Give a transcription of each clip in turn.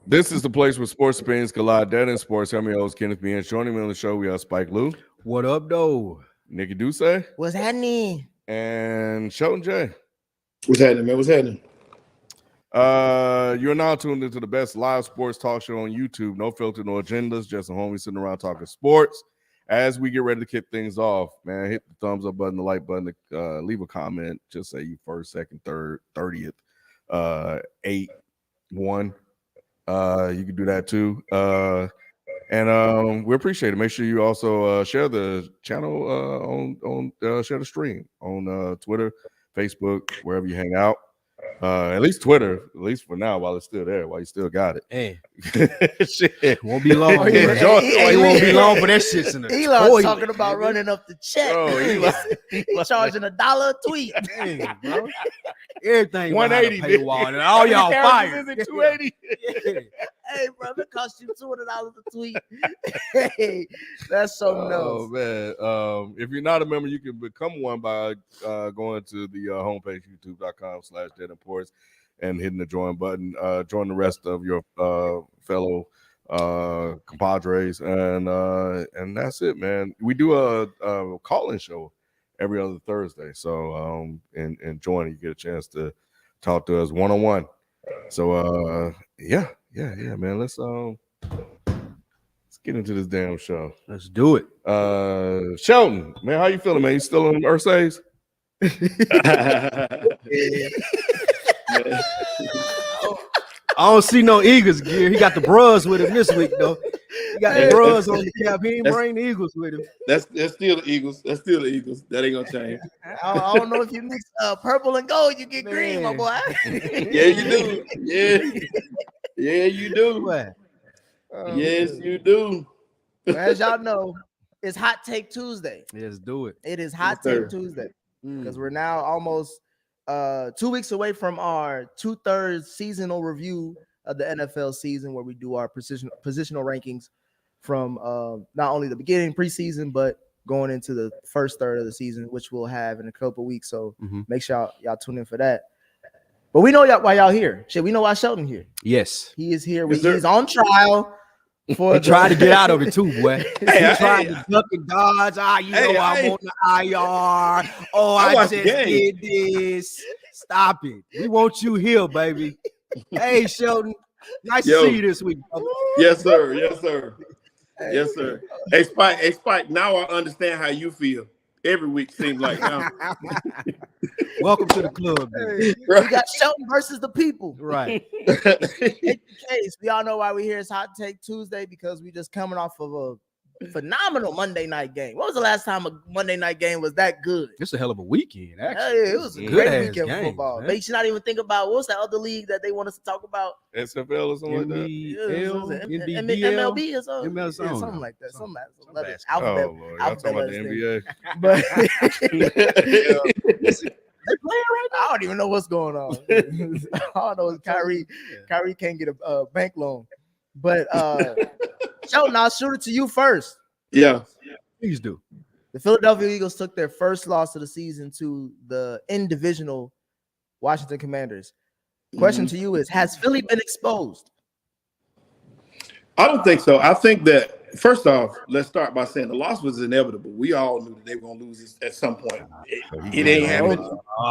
This is the place where sports opinions collide. Dead in sports. I'm your host, Kenneth B. And joining me on the show, we have Spike Lou. What up, though? Nikki Duce. What's happening? And Shelton J. What's happening, man? What's happening? You're now tuned into the best live sports talk show on YouTube. No filter, no agendas, just a homie sitting around talking sports. As we get ready to kick things off, man, hit the thumbs up button, the like button, leave a comment. Just say you first, second, third, 30th, 8, 1. You can do that too. And we appreciate it. Make sure you also share the channel share the stream on Twitter, Facebook, wherever you hang out. At least Twitter, at least for now, while it's still there, while you still got it. Hey, shit won't be long. It won't be long for that shit's in the Elon's toilet, talking about running up the check. Bro, He's charging $1 a tweet. Dang, bro. Everything 180, behind the paywall, and all y'all fired. Is it 280? Hey, brother, it cost you $200 a tweet. Hey, that's something else. Oh, man. If you're not a member, you can become one by going to the homepage, youtube.com/deadimports, and hitting the join button. Join the rest of your fellow compadres, and that's it, man. We do a call-in show every other Thursday, so and join, you get a chance to talk to us one-on-one. So yeah, man. Let's get into this damn show. Let's do it. Shelton, man, how you feeling, man? You still in Ursay's? I don't see no Eagles gear. He got the bros with him this week, though. He got the bros on the cap. He ain't bring the Eagles with him. That's still the Eagles. That's still the Eagles. That ain't gonna change. I don't know if you mix purple and gold, you get green, my boy. Yeah, you do. Yeah, you do. What? Yes, you do. As y'all know, it's Hot Take Tuesday. Let's do it. It is Hot Take Tuesday because we're now almost 2 weeks away from our 2/3 seasonal review of the NFL season, where we do our positional rankings from not only the beginning preseason, but going into the first third of the season, which we'll have in a couple weeks. So make sure y'all tune in for that. But we know why y'all here. Shit, we know why Shelton here. Yes, he is here. He's on trial. He tried to get out of it too, boy. He tried to duck and dodge. I'm on the IR. Oh, I just did this. Stop it. We want you here, baby. Hey, Sheldon. Nice to see you this week, brother. Yes, sir. Yes, sir. Yes, sir. Hey, Spike. Now I understand how you feel. Every week seems like now. Welcome to the club. Hey, we got Shelton versus the people. Right. In case we all know why we're here. It's Hot Take Tuesday because we just coming off of a phenomenal Monday night game. When was the last time a Monday night game was that good? It's a hell of a weekend, actually. It was a great weekend of football. Man. They should not even think about what's that other league that they want us to talk about? SFL or something like that? MLB or something? Something like that. Something alphabet. Oh, Lord. Y'all talking about the NBA? But they playing right now. I don't even know what's going on. All I know is Kyrie can't get a bank loan. But Sheldon, I'll shoot it to you first. Yeah. Please do. The Philadelphia Eagles took their first loss of the season to the in-divisional Washington Commanders. Question to you is, has Philly been exposed? I don't think so. I think that, first off, let's start by saying the loss was inevitable. We all knew that they were going to lose this at some point. It ain't happening.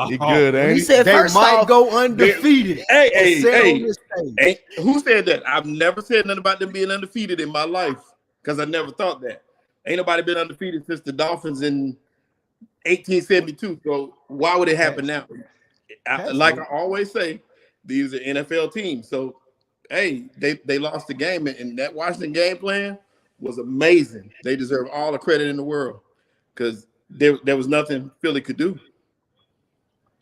He good, ain't he? Said they might go undefeated. Hey, who said that? I've never said nothing about them being undefeated in my life because I never thought that. Ain't nobody been undefeated since the Dolphins in 1872. So why would it happen now? Like I always say, these are NFL teams. So, hey, they lost the game, and that Washington game plan was amazing. They deserve all the credit in the world because there was nothing Philly could do.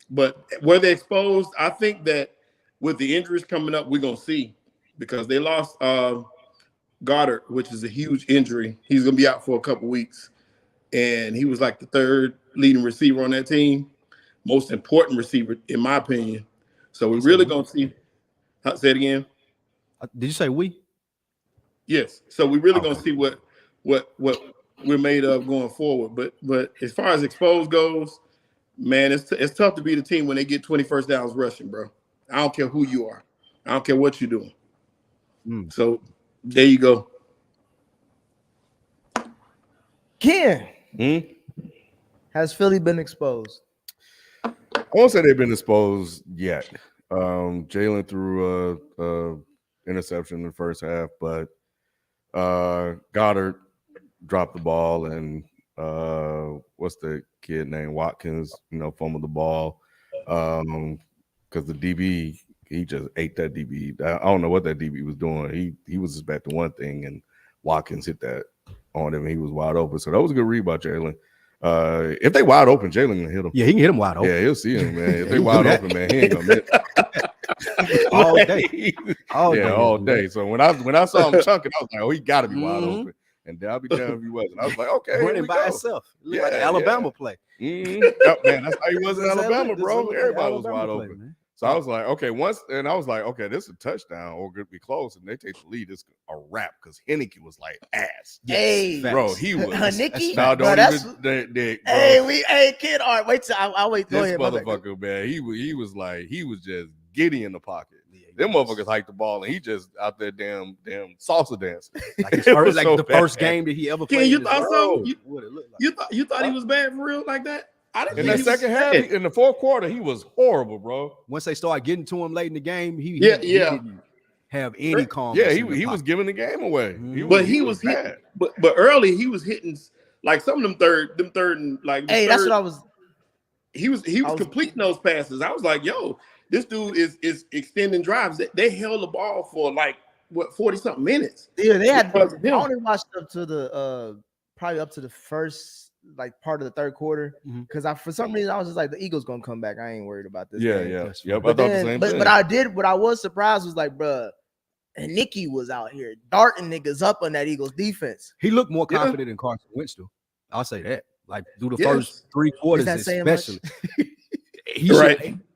But were they exposed? I think that with the injuries coming up, we're going to see because they lost Goddard, which is a huge injury. He's going to be out for a couple weeks. And he was like the third leading receiver on that team, most important receiver, in my opinion. So we're really going to see. Say it again. Did you say we? Yes. So we're really going to see what we're made of going forward. But as far as exposed goes, man, it's tough to beat a team when they get 20 first downs rushing, bro. I don't care who you are. I don't care what you're doing. So there you go. Ken, has Philly been exposed? I won't say they've been exposed yet. Jalen threw a interception in the first half, but Goddard dropped the ball, and what's the kid named Watkins? Fumbled the ball because the DB he just ate that DB. I don't know what that DB was doing. He was expecting one thing, and Watkins hit that on him. He was wide open, so that was a good read by Jalen. If they wide open, Jalen can hit him. Yeah, he can hit him wide open. Yeah, he'll see him, man. If they wide open, man, he ain't gonna miss. all day. All day. So when I saw him chunking, I was like, oh, he got to be wide open. And I'll be damned if he wasn't. I was like, okay, running by himself. Yeah, like an Alabama play. Man, that's how he was in Alabama, bro. Everybody was wide open. Man. So I was like, okay, okay, this is a touchdown or could be close, and they take the lead. It's a wrap because Henneke was like ass. Hey, bro, he was. Henneke? No, don't hey, kid. All right, wait till I'll wait. Go this ahead, motherfucker, man. He was just giddy in the pocket. Them motherfuckers hiked the ball, and he just out there damn salsa dancing. Like the first game that he ever played. You thought so? You thought he was bad for real like that? I didn't. In that second half, in the fourth quarter, he was horrible, bro. Once they started getting to him late in the game, he didn't have any calm. Yeah, he was giving the game away. He was hitting, but early he was hitting like some of them third and like. Hey, that's what I was. He was completing those passes. I was like, yo, this dude is extending drives. They held the ball for like 40-something minutes. Yeah, they had. I only watched up to the probably up to the first like part of the third quarter because for some reason I was just like, the Eagles gonna come back. I ain't worried about this. Yeah. But what I was surprised was like, bruh, and Nicky was out here darting niggas up on that Eagles defense. He looked more confident than Carson Wentz do. I'll say that. Like through the first 3 quarters, especially.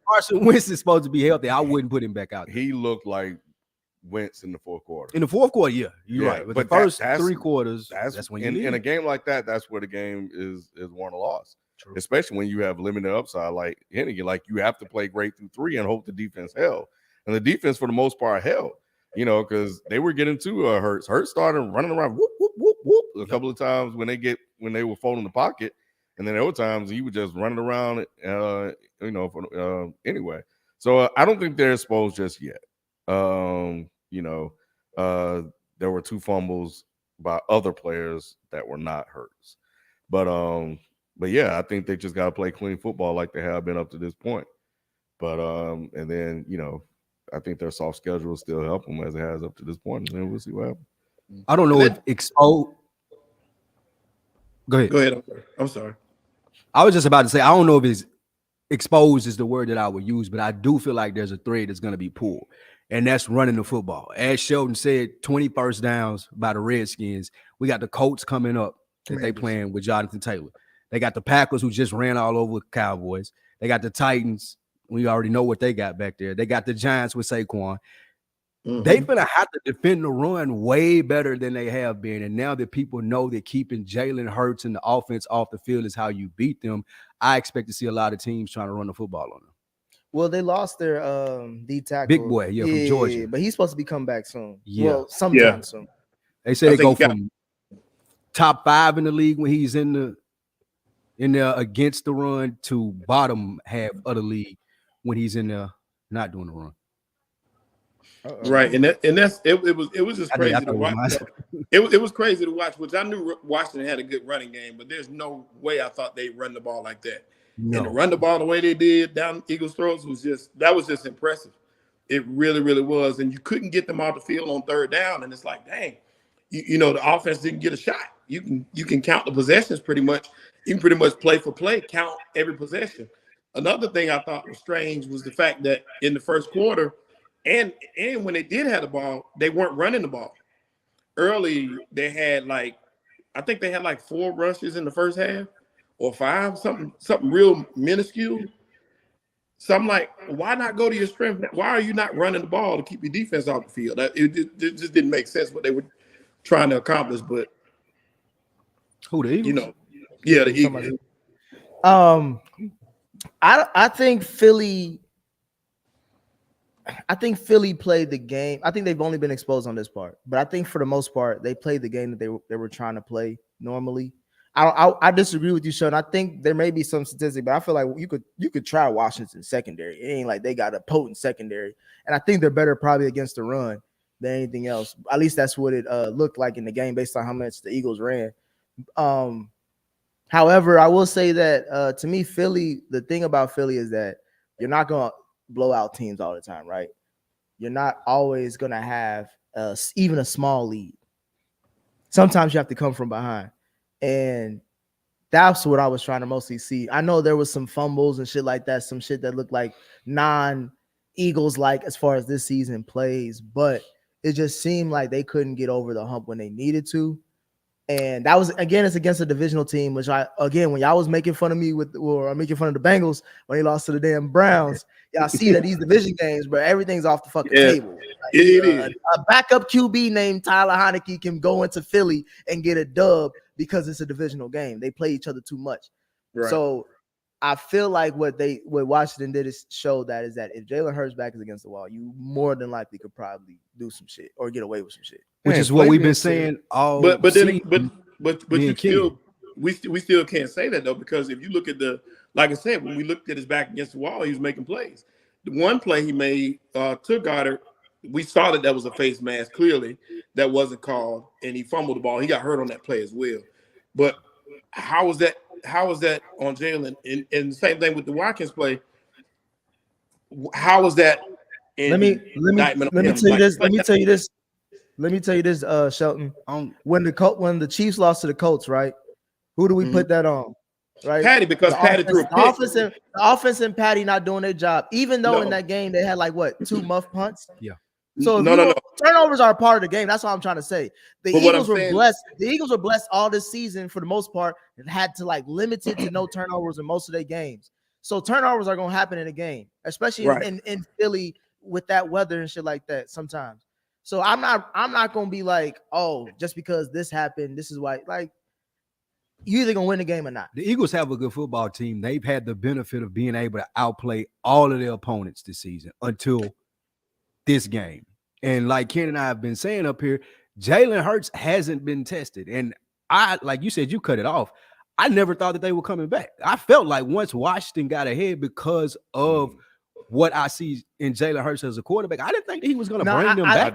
Carson Wentz is supposed to be healthy. I wouldn't put him back out there. He looked like Wentz in the fourth quarter. In the fourth quarter, you're right. But the first 3 quarters, that's when you in a game like that, that's where the game is won or lost. True. Especially when you have limited upside like Henneke. Like you have to play great through 3 and hope the defense held. And the defense for the most part held. Because they were getting to Hurts. Hurts started running around whoop, whoop, whoop, whoop a couple of times when they were folding the pocket. And then other times he was just running around, anyway. So I don't think they're exposed just yet. There were 2 fumbles by other players that were not Hurts. But yeah, I think they just got to play clean football like they have been up to this point. But and then, I think their soft schedule will still help them as it has up to this point. And then we'll see what happens. I don't know if exposed. Go ahead. I'm sorry. I was just about to say, I don't know if it's exposed is the word that I would use, but I do feel like there's a thread that's going to be pulled, and that's running the football. As Sheldon said, 20 first downs by the Redskins. We got the Colts coming up that they playing with Jonathan Taylor. They got the Packers who just ran all over the Cowboys. They got the Titans. We already know what they got back there. They got the Giants with Saquon. They're going to have to defend the run way better than they have been. And now that people know that keeping Jalen Hurts and the offense off the field is how you beat them, I expect to see a lot of teams trying to run the football on them. Well, they lost their D tackle. Big boy, from Georgia. But he's supposed to be coming back soon. Yeah. Well, sometime soon. They say they go from top 5 in the league when he's in there against the run to bottom half of the league when he's in there not doing the run. Right, and it was just crazy to watch. It was crazy to watch, which I knew Washington had a good running game, but there's no way I thought they'd run the ball like that. No. And to run the ball the way they did down Eagles' throats was just impressive. It really, really was, and you couldn't get them off the field on third down, and it's like, dang, the offense didn't get a shot. You can count the possessions pretty much. You can pretty much play for play, count every possession. Another thing I thought was strange was the fact that in the first quarter. And when they did have the ball, they weren't running the ball. Early, they had I think they had 4 rushes in the first half or 5, something real minuscule. So I'm like, why not go to your strength? Why are you not running the ball to keep your defense off the field? It just didn't make sense what they were trying to accomplish. But who, the Eagles? The Eagles. I think Philly I think Philly played the game. I think they've only been exposed on this part, but I think for the most part they played the game that they were trying to play normally. I disagree with you, Sean. I think there may be some statistic, but I feel like you could try Washington secondary. It ain't like they got a potent secondary, and I think they're better probably against the run than anything else. At least that's what it looked like in the game based on how much the Eagles ran. However, I will say that to me, Philly. The thing about Philly is that you're not gonna blow out teams all the time, right? You're not always gonna have even a small lead. Sometimes you have to come from behind. And that's what I was trying to mostly see. I know there was some fumbles and shit like that, some shit that looked like non-Eagles like as far as this season plays, but it just seemed like they couldn't get over the hump when they needed to. And that was, again, it's against a divisional team, which when y'all was making fun of me making fun of the Bengals when they lost to the damn Browns, y'all see that these division games, bro, everything's off the fucking table. Like, it is. A backup QB named Tyler Heineke can go into Philly and get a dub because it's a divisional game. They play each other too much. Right. So I feel like what Washington did is show that if Jalen Hurts back is against the wall, you more than likely could probably do some shit or get away with some shit. Which is what we've been saying all. But you still, we still can't say that though, because if you look at like I said, when we looked at his back against the wall, he was making plays. The one play he made to Goddard, we saw that was a face mask. Clearly, that wasn't called, and he fumbled the ball. He got hurt on that play as well. But how was that on Jalen? And the same thing with the Watkins play. How was that? Let me tell you this, Shelton. When the Chiefs lost to the Colts, right? Who do we put that on? Right, Patty, because Patty threw a pick. The offense and Patty not doing their job. Even though in that game they had like 2 muff punts. Yeah. So turnovers are a part of the game. That's what I'm trying to say. The Eagles were blessed. The Eagles were blessed all this season for the most part. It had to limited to no turnovers in most of their games. So turnovers are gonna happen in a game, especially in Philly with that weather and shit like that sometimes. So I'm not gonna be like, oh, just because this happened, this is why. Like, you either gonna win the game or not. The Eagles have a good football team. They've had the benefit of being able to outplay all of their opponents this season until this game. And like Ken and I have been saying up here, Jalen Hurts hasn't been tested. And like you said, you cut it off. I never thought that they were coming back. I felt like once Washington got ahead because of what I see in Jalen Hurts as a quarterback, I didn't think that he was going to bring them back.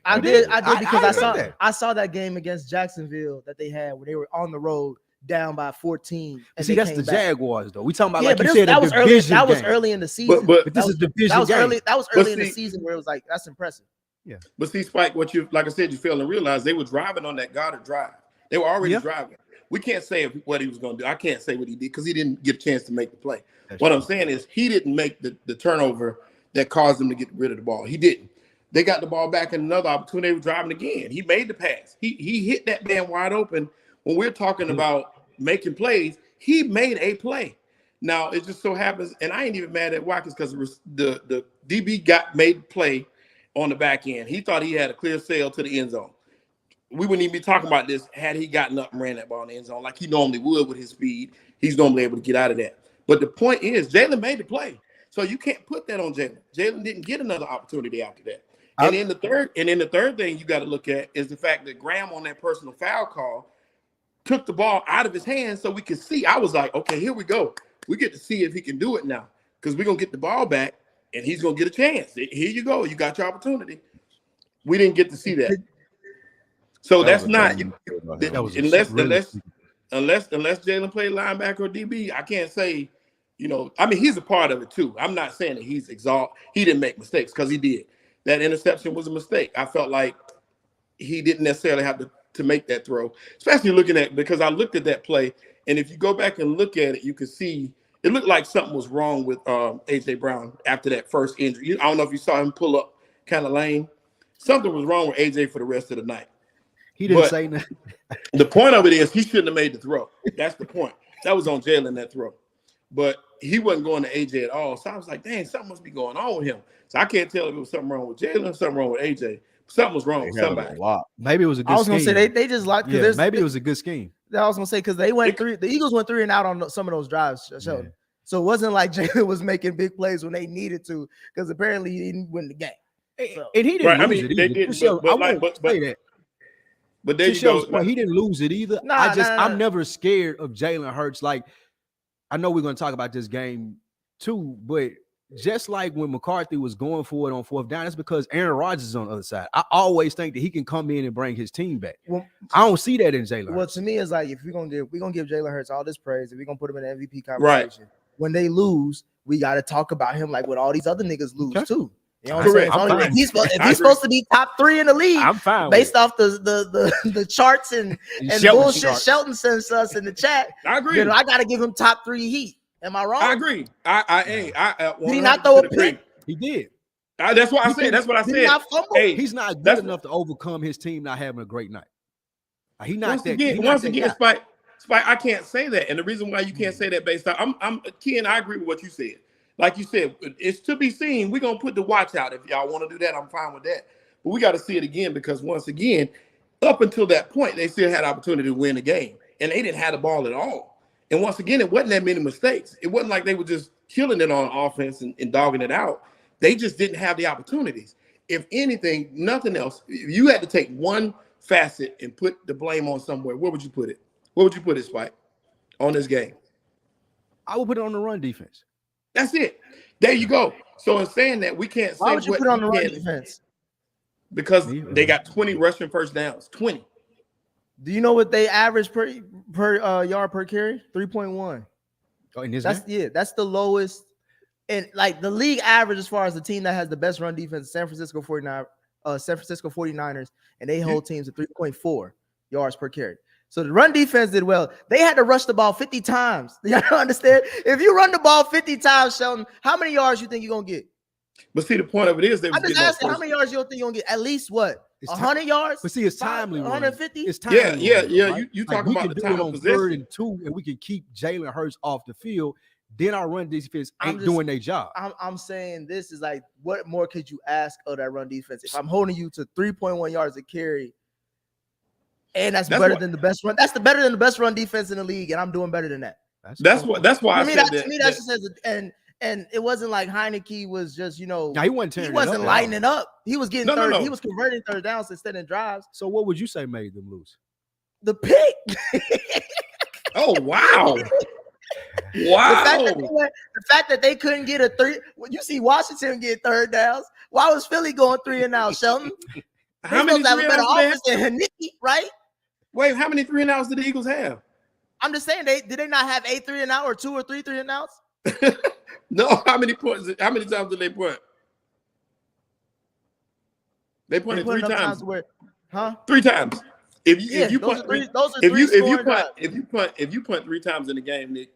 I did because I saw that game against Jacksonville that they had when they were on the road down by 14. See, that's the Jaguars, though. We talking about that was early in the season. But this is division game. That was early in the season where it was like, that's impressive. Yeah. But see, Spike, like I said, you fail to realize they were driving on that Goddard drive. They were already driving. We can't say what he was going to do. I can't say what he did because he didn't get a chance to make the play. What I'm saying is he didn't make the turnover that caused them to get rid of the ball. He didn't. They got the ball back in another opportunity. They were driving again. He made the pass. He hit that man wide open. When we're talking about making plays, he made a play. Now, it just so happens, and I ain't even mad at Watkins because the DB made the play on the back end. He thought he had a clear sail to the end zone. We wouldn't even be talking about this had he gotten up and ran that ball in the end zone like he normally would with his speed. He's normally able to get out of that. But the point is, Jalen made the play. So you can't put that on Jalen. Jalen didn't get another opportunity after that. And then the third thing you got to look at is the fact that Graham on that personal foul call took the ball out of his hands so we could see. I was like, okay, here we go. We get to see if he can do it now because we're going to get the ball back and he's going to get a chance. Here you go. You got your opportunity. We didn't get to see that. So that's not unless Jalen played linebacker or DB. I can't say, I mean, he's a part of it too. I'm not saying that he's exalted. He didn't make mistakes because he did. That interception was a mistake. I felt like he didn't necessarily have to make that throw, especially because I looked at that play. And if you go back and look at it, you can see it looked like something was wrong with A.J. Brown after that first injury. I don't know if you saw him pull up kind of lame. Something was wrong with A.J. for the rest of the night. He didn't say nothing. The point of it is he shouldn't have made the throw. That's the point. That was on Jalen, that throw. But he wasn't going to AJ at all. So I was like, dang, something must be going on with him. So I can't tell if it was something wrong with Jalen, something wrong with AJ. Something was wrong with somebody. Maybe it was a good scheme. I was going to say they just like maybe it was a good scheme. I was going to say because the Eagles went 3 and out on some of those drives. So So it wasn't like Jalen was making big plays when they needed to, because apparently he didn't win the game. So. And he didn't lose it either. But there you go. Point, he didn't lose it either. I'm never scared of Jalen Hurts. Like, I know we're going to talk about this game too, but just like when McCarthy was going for it on fourth down, it's because Aaron Rodgers is on the other side. I always think that he can come in and bring his team back. Well, I don't see that in Jalen Hurts. Well, to me, it's like, if we're gonna give Jalen Hurts all this praise, if we're gonna put him in the MVP conversation, when they lose, we got to talk about him like what all these other niggas lose too. You know what I'm saying? If he's supposed to be top 3 in the league, I'm fine based off the charts and bullshit Shelton sends us in the chat. I agree. Then I got to give him top 3 Heat. Am I wrong? I agree. Did he not throw a pick? He did. That's what I said. That's what I said. Hey, he's not good enough to overcome his team not having a great night. He not once again, Spike, I can't say that. And the reason why you can't say that based on Ken, I agree with what you said. Like you said, it's to be seen. We're gonna put the watch out. If y'all want to do that, I'm fine with that. But we got to see it again, because once again, up until that point, they still had opportunity to win the game, and they didn't have the ball at all. And once again, it wasn't that many mistakes. It wasn't like they were just killing it on offense and dogging it out. They just didn't have the opportunities. If anything, nothing else. If you had to take one facet and put the blame on somewhere, where would you put it? Where would you put it, Spike, on this game? I would put it on the run defense. That's it. There you go. So in saying that, we can't say why would you put on the run defense? Because they got 20 rushing first downs. 20. Do you know what they average per yard per carry? 3.1. Oh, in this that's the lowest. And like the league average as far as the team that has the best run defense, San Francisco 49ers, and they hold teams at 3.4 yards per carry. So the run defense did well. They had to rush the ball 50 times. You understand? If you run the ball 50 times, Shelton, how many yards you think you're going to get? But see, the point of it is, I'm just asking, how many yards you think you're going to get? At least what? 100 yards? But see, it's timely. 150? It's timely. Yeah. Right? You talking about the time of possession. 3rd and 2, and we can keep Jalen Hurts off the field. Then our run defense ain't doing their job. I'm saying this is like, what more could you ask of that run defense? If I'm holding you to 3.1 yards a carry, and that's better than the best run. That's better than the best run defense in the league, and I'm doing better than that. That's why I said that. To me, that's just and it wasn't like Heineke was just, he wasn't lighting lighting up. He was getting third. He was converting third downs instead of drives. So what would you say made them lose? The pick. Oh wow. Wow. The fact that they couldn't get a 3. You see Washington get third downs. Why was Philly going 3 and out, Shelton? How many have a better offense than Heineke, right? Wait, how many 3 and outs did the Eagles have? I'm just saying, did they not have 8 3 and out or 2 or 3 3 and outs? No, how many points? How many times did they punt? They punted 3 times. 3 times. If you punt 3 times in the game, Nick,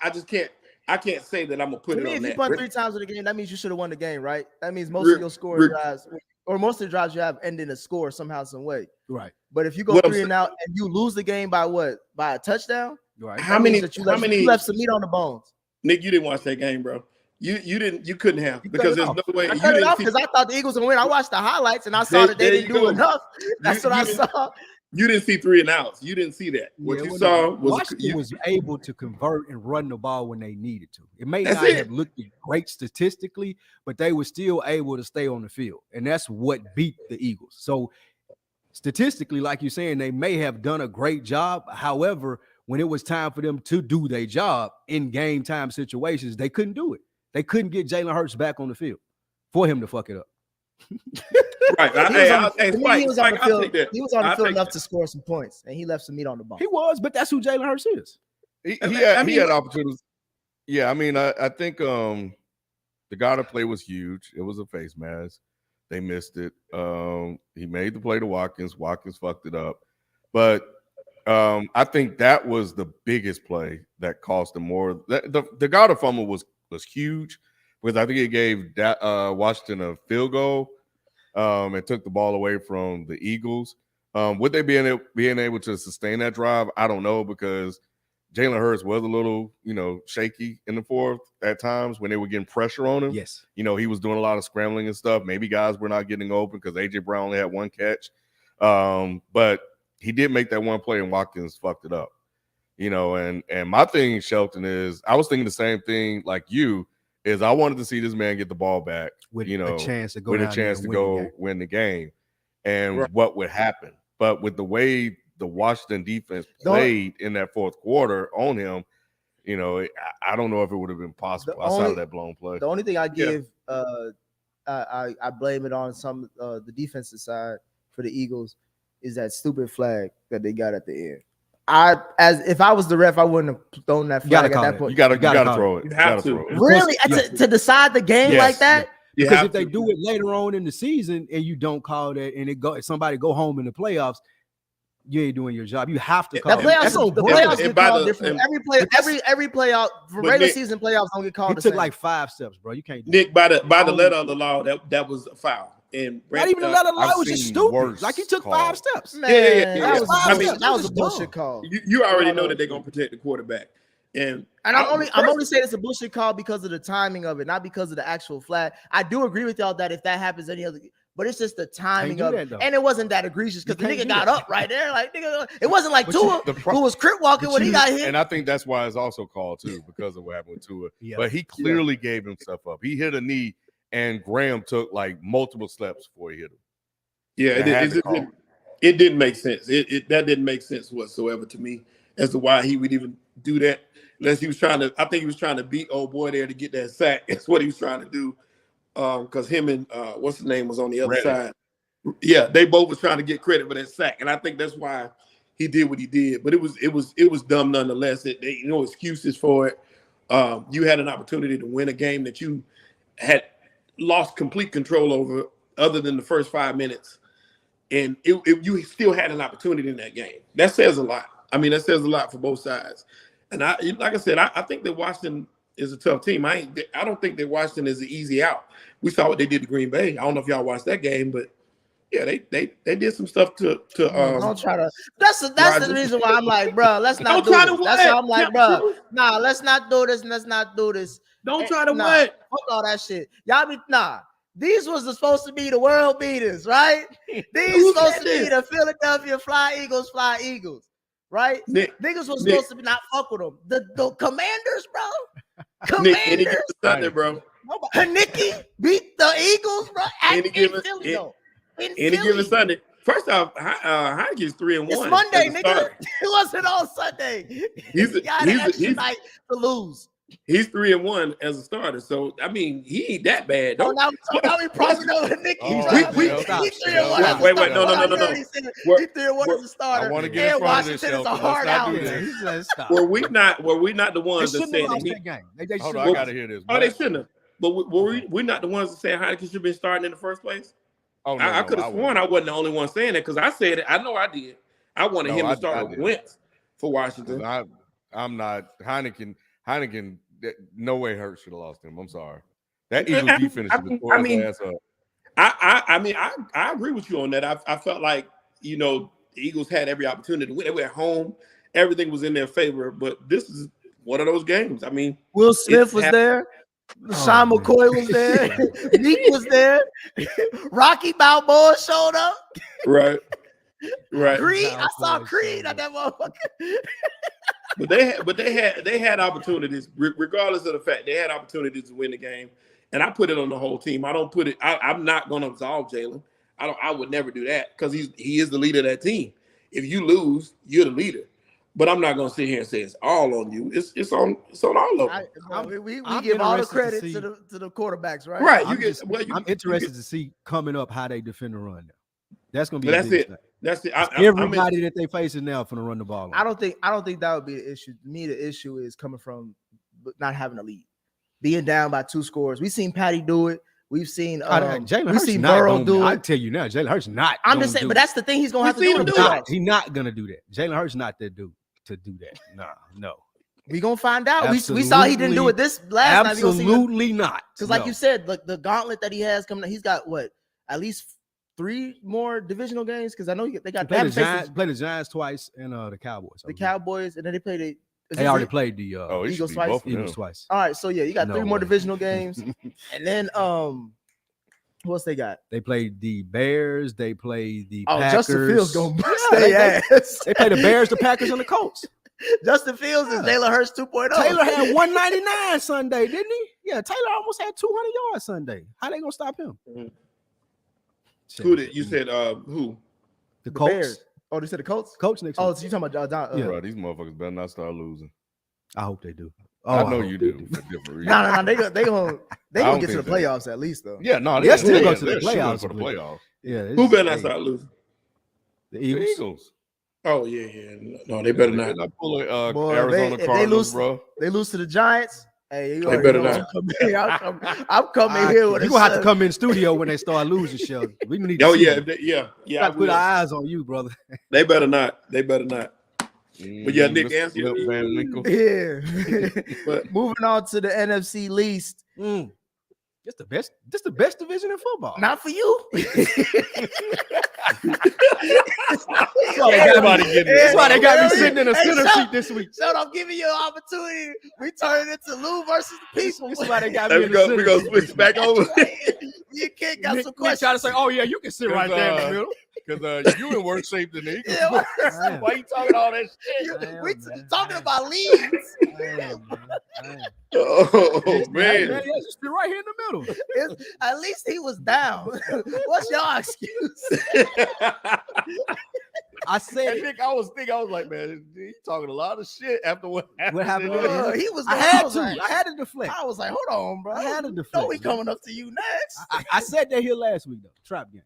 I just can't. I can't say that I'm gonna put it on that. If you punt 3 times in the game, that means you should have won the game, right? That means most of your score drives, or most of the drives you have end in a score somehow, some way. Right. But if you go 3 and out and you lose the game by what? By a touchdown? Right. How many? You left some meat on the bones. Nick, you didn't watch that game, bro. You couldn't have, because there's no way. I cut it off because I thought the Eagles would win. I watched the highlights and I saw that they didn't do enough. That's what I saw. You didn't see 3 and outs. You didn't see that. What you saw was Washington was able to convert and run the ball when they needed to. It may not have looked great statistically, but they were still able to stay on the field, and that's what beat the Eagles. So statistically, like you're saying, they may have done a great job. However, when it was time for them to do their job in game time situations, they couldn't do it. They couldn't get Jalen Hurts back on the field for him to fuck it up. Right. He was on the field enough to score some points, and he left some meat on the bone. He was, but that's who Jalen Hurts is. He had opportunities. Yeah, I mean, I think the Goddard play was huge. It was a face mask. They missed it. He made the play to Watkins. Watkins fucked it up. But I think that was the biggest play that cost them more. The Goddard fumble was huge, because I think it gave Washington a field goal and took the ball away from the Eagles. Would they being able to sustain that drive? I don't know, because Jalen Hurts was a little, shaky in the fourth at times when they were getting pressure on him. Yes. He was doing a lot of scrambling and stuff. Maybe guys were not getting open because A.J. Brown only had 1 catch. But he did make that one play, and Watkins fucked it up. And my thing, Shelton, is I was thinking the same thing like you. Is I wanted to see this man get the ball back with a chance to go win the game, and what would happen. But with the way the Washington defense played in that fourth quarter on him, I don't know if it would have been possible outside of that blown play. The only thing I give, I blame it on some the defensive side for the Eagles is that stupid flag that they got at the end. If I was the ref, I wouldn't have thrown that flag at that point. You gotta throw it. You have to. Really? To decide the game like that? Yeah. Because if they do it later on in the season and you don't call that, and somebody go home in the playoffs, you ain't doing your job. You have to call the playoffs get called different. Every playoff for regular season playoffs don't get called. It took like 5 steps, bro. You can't do Nick, by the letter of the law, that was a foul. And not even the letter of the law, was just stupid. Like he took 5 steps. Man, that was a bullshit call. You already know that they're gonna protect the quarterback. And I'm only saying it's a bullshit call because of the timing of it, not because of the actual flag. I do agree with y'all that if that happens any other, but it's just the timing of it. And it wasn't that egregious because the nigga got up right there. Like nigga, it wasn't like Tua who was crip walking when he got hit. And I think that's why it's also called too, because of what happened with Tua. Yeah. But he clearly gave himself up. He hit a knee, and Graham took like multiple steps before he hit him. Yeah, it didn't make sense. That didn't make sense whatsoever to me as to why he would even do that. Unless he was trying to, I think he was trying to beat old boy there to get that sack. That's what he was trying to do. Because him and what's his name was on the other side. Yeah, they both was trying to get credit for that sack, and I think that's why he did what he did. But it was dumb nonetheless. No excuses for it. You had an opportunity to win a game that you had lost complete control over, other than the first 5 minutes, and you still had an opportunity in that game. That says a lot. I mean, that says a lot for both sides. And like I said, I think that Washington is a tough team. I don't think that Washington is an easy out. We saw what they did to Green Bay. I don't know if y'all watched that game, but yeah, they did some stuff to don't try to. That's the reason why I'm like, bro, let's not do this. That's why I'm like, bro, nah, let's not do this and let's not do this. Don't try to what? Fuck all that shit. Y'all be These was supposed to be the world beaters, right? These supposed to be the Philadelphia Fly Eagles. Right? Niggas was supposed to be not fuck with them. The Commanders, bro. Commanders. Sunday, bro. Nicky beat the Eagles, bro. Any given Sunday. First off, Heineke's 3-1. It's Monday, nigga. It wasn't on Sunday. He's night to lose. He's 3-1 as a starter, so I mean he ain't that bad. Now we probably over Nicky. He's 3-1. Wait, no. He's 3-1 as a starter. I want to get in front of this. Washington is a hard out. Were we not the ones that said that? Hold on, I gotta hear this. Oh, they shouldn't have. But were we not the ones that said Heineke should have been starting in the first place? Oh, no, I could have sworn I wasn't the only one saying it because I said it. I know I did. I wanted him to start with Wentz for Washington. I'm not Heineken. No way Hurts should have lost him. I'm sorry. That Eagles defense tore his ass up. I agree with you on that. I felt like, the Eagles had every opportunity to win. They were at home. Everything was in their favor. But this is one of those games. I mean, Will Smith was there. Sean McCoy was there. Meek was there. Rocky Balboa showed up. Right. Creed. I saw Creed on that motherfucker. But they had opportunities, regardless of the fact they had opportunities to win the game. And I put it on the whole team. I don't put it. I'm not going to absolve Jalen. I would never do that because he is the leader of that team. If you lose, you're the leader. But I'm not going to sit here and say it's all on you. It's on all of them. We give all the credit to the quarterbacks, right? Right. I'm interested to see coming up how they defend the run. That's going to be. That's it. Everybody that they facing now for to run the ball. I don't think that would be an issue. To me, the issue is coming from not having a lead, being down by 2 scores. We've seen Patty do it. We've seen Jalen Hurts Burrow do it. I tell you now, Jalen Hurts not. I'm just saying, but that's the thing. He's gonna have to do it. He's not gonna do that. Jalen Hurts not that dude to do that. No. We gonna find out. We saw he didn't do it this last night. Absolutely not. Because like you said, the gauntlet that he has coming, he's got at least 3 more divisional games. Because I know they got played the Giants twice and the Cowboys. The Cowboys, and then they played They already played the Eagles twice. Eagles twice. All right, so yeah, you got 3 more divisional games, and then who else they got? They played the Bears. They played the Packers. Justin Fields gonna bust their ass. They played the Bears, the Packers, and the Colts. Justin Fields is Jalen Hurts 2.0. Taylor had 199 Sunday, didn't he? Yeah, Taylor almost had 200 yards Sunday. How they gonna stop him? Who did you said? Who? The Colts. Bears. Oh, they said the Colts. Coach next. Oh, so you talking about Yeah, bro, these motherfuckers better not start losing. I hope they do. I know you do. For different reasons. No. They gonna get to the playoffs at least though. Yeah, no, they'll still go to the playoffs for the playoffs. Yeah. Who better not start losing? The The Eagles. Eagles. Oh yeah. No, they better not. Pull Boy, Arizona if Cardinals, bro. They lose to the Giants. Hey, you They better not. I'm coming here with you gonna have to come in studio when they start losing, Sheldon. We need to Oh see yeah, you. yeah. Put our eyes on you, brother. They better not. But yeah, Nick, Mr. answer Flip your Van Winkle. Yeah. But moving on to the NFC least. It's the best. This the best division in football. Not for you. That's why they got me sitting in a center seat this week. So I'm giving you an opportunity. We turn it into Lou versus the people. This is why they got me in the center. We're gonna switch back over. You can't got some Nick questions. try to say, "Oh yeah, you can sit right there in the middle." Because you in worse shape than the Eagles. Yeah, Why you talking all that shit? we talking about leads. Oh Man, man. yeah, just sit right here in the middle. At least he was down. What's your excuse? I said And Nick, I was like, man, he talking a lot of shit after what happened. What happened? He was. I had to deflect. I was like, hold on, bro. I had to deflect. No, we coming up to you next. I said that here last week though. Trap game.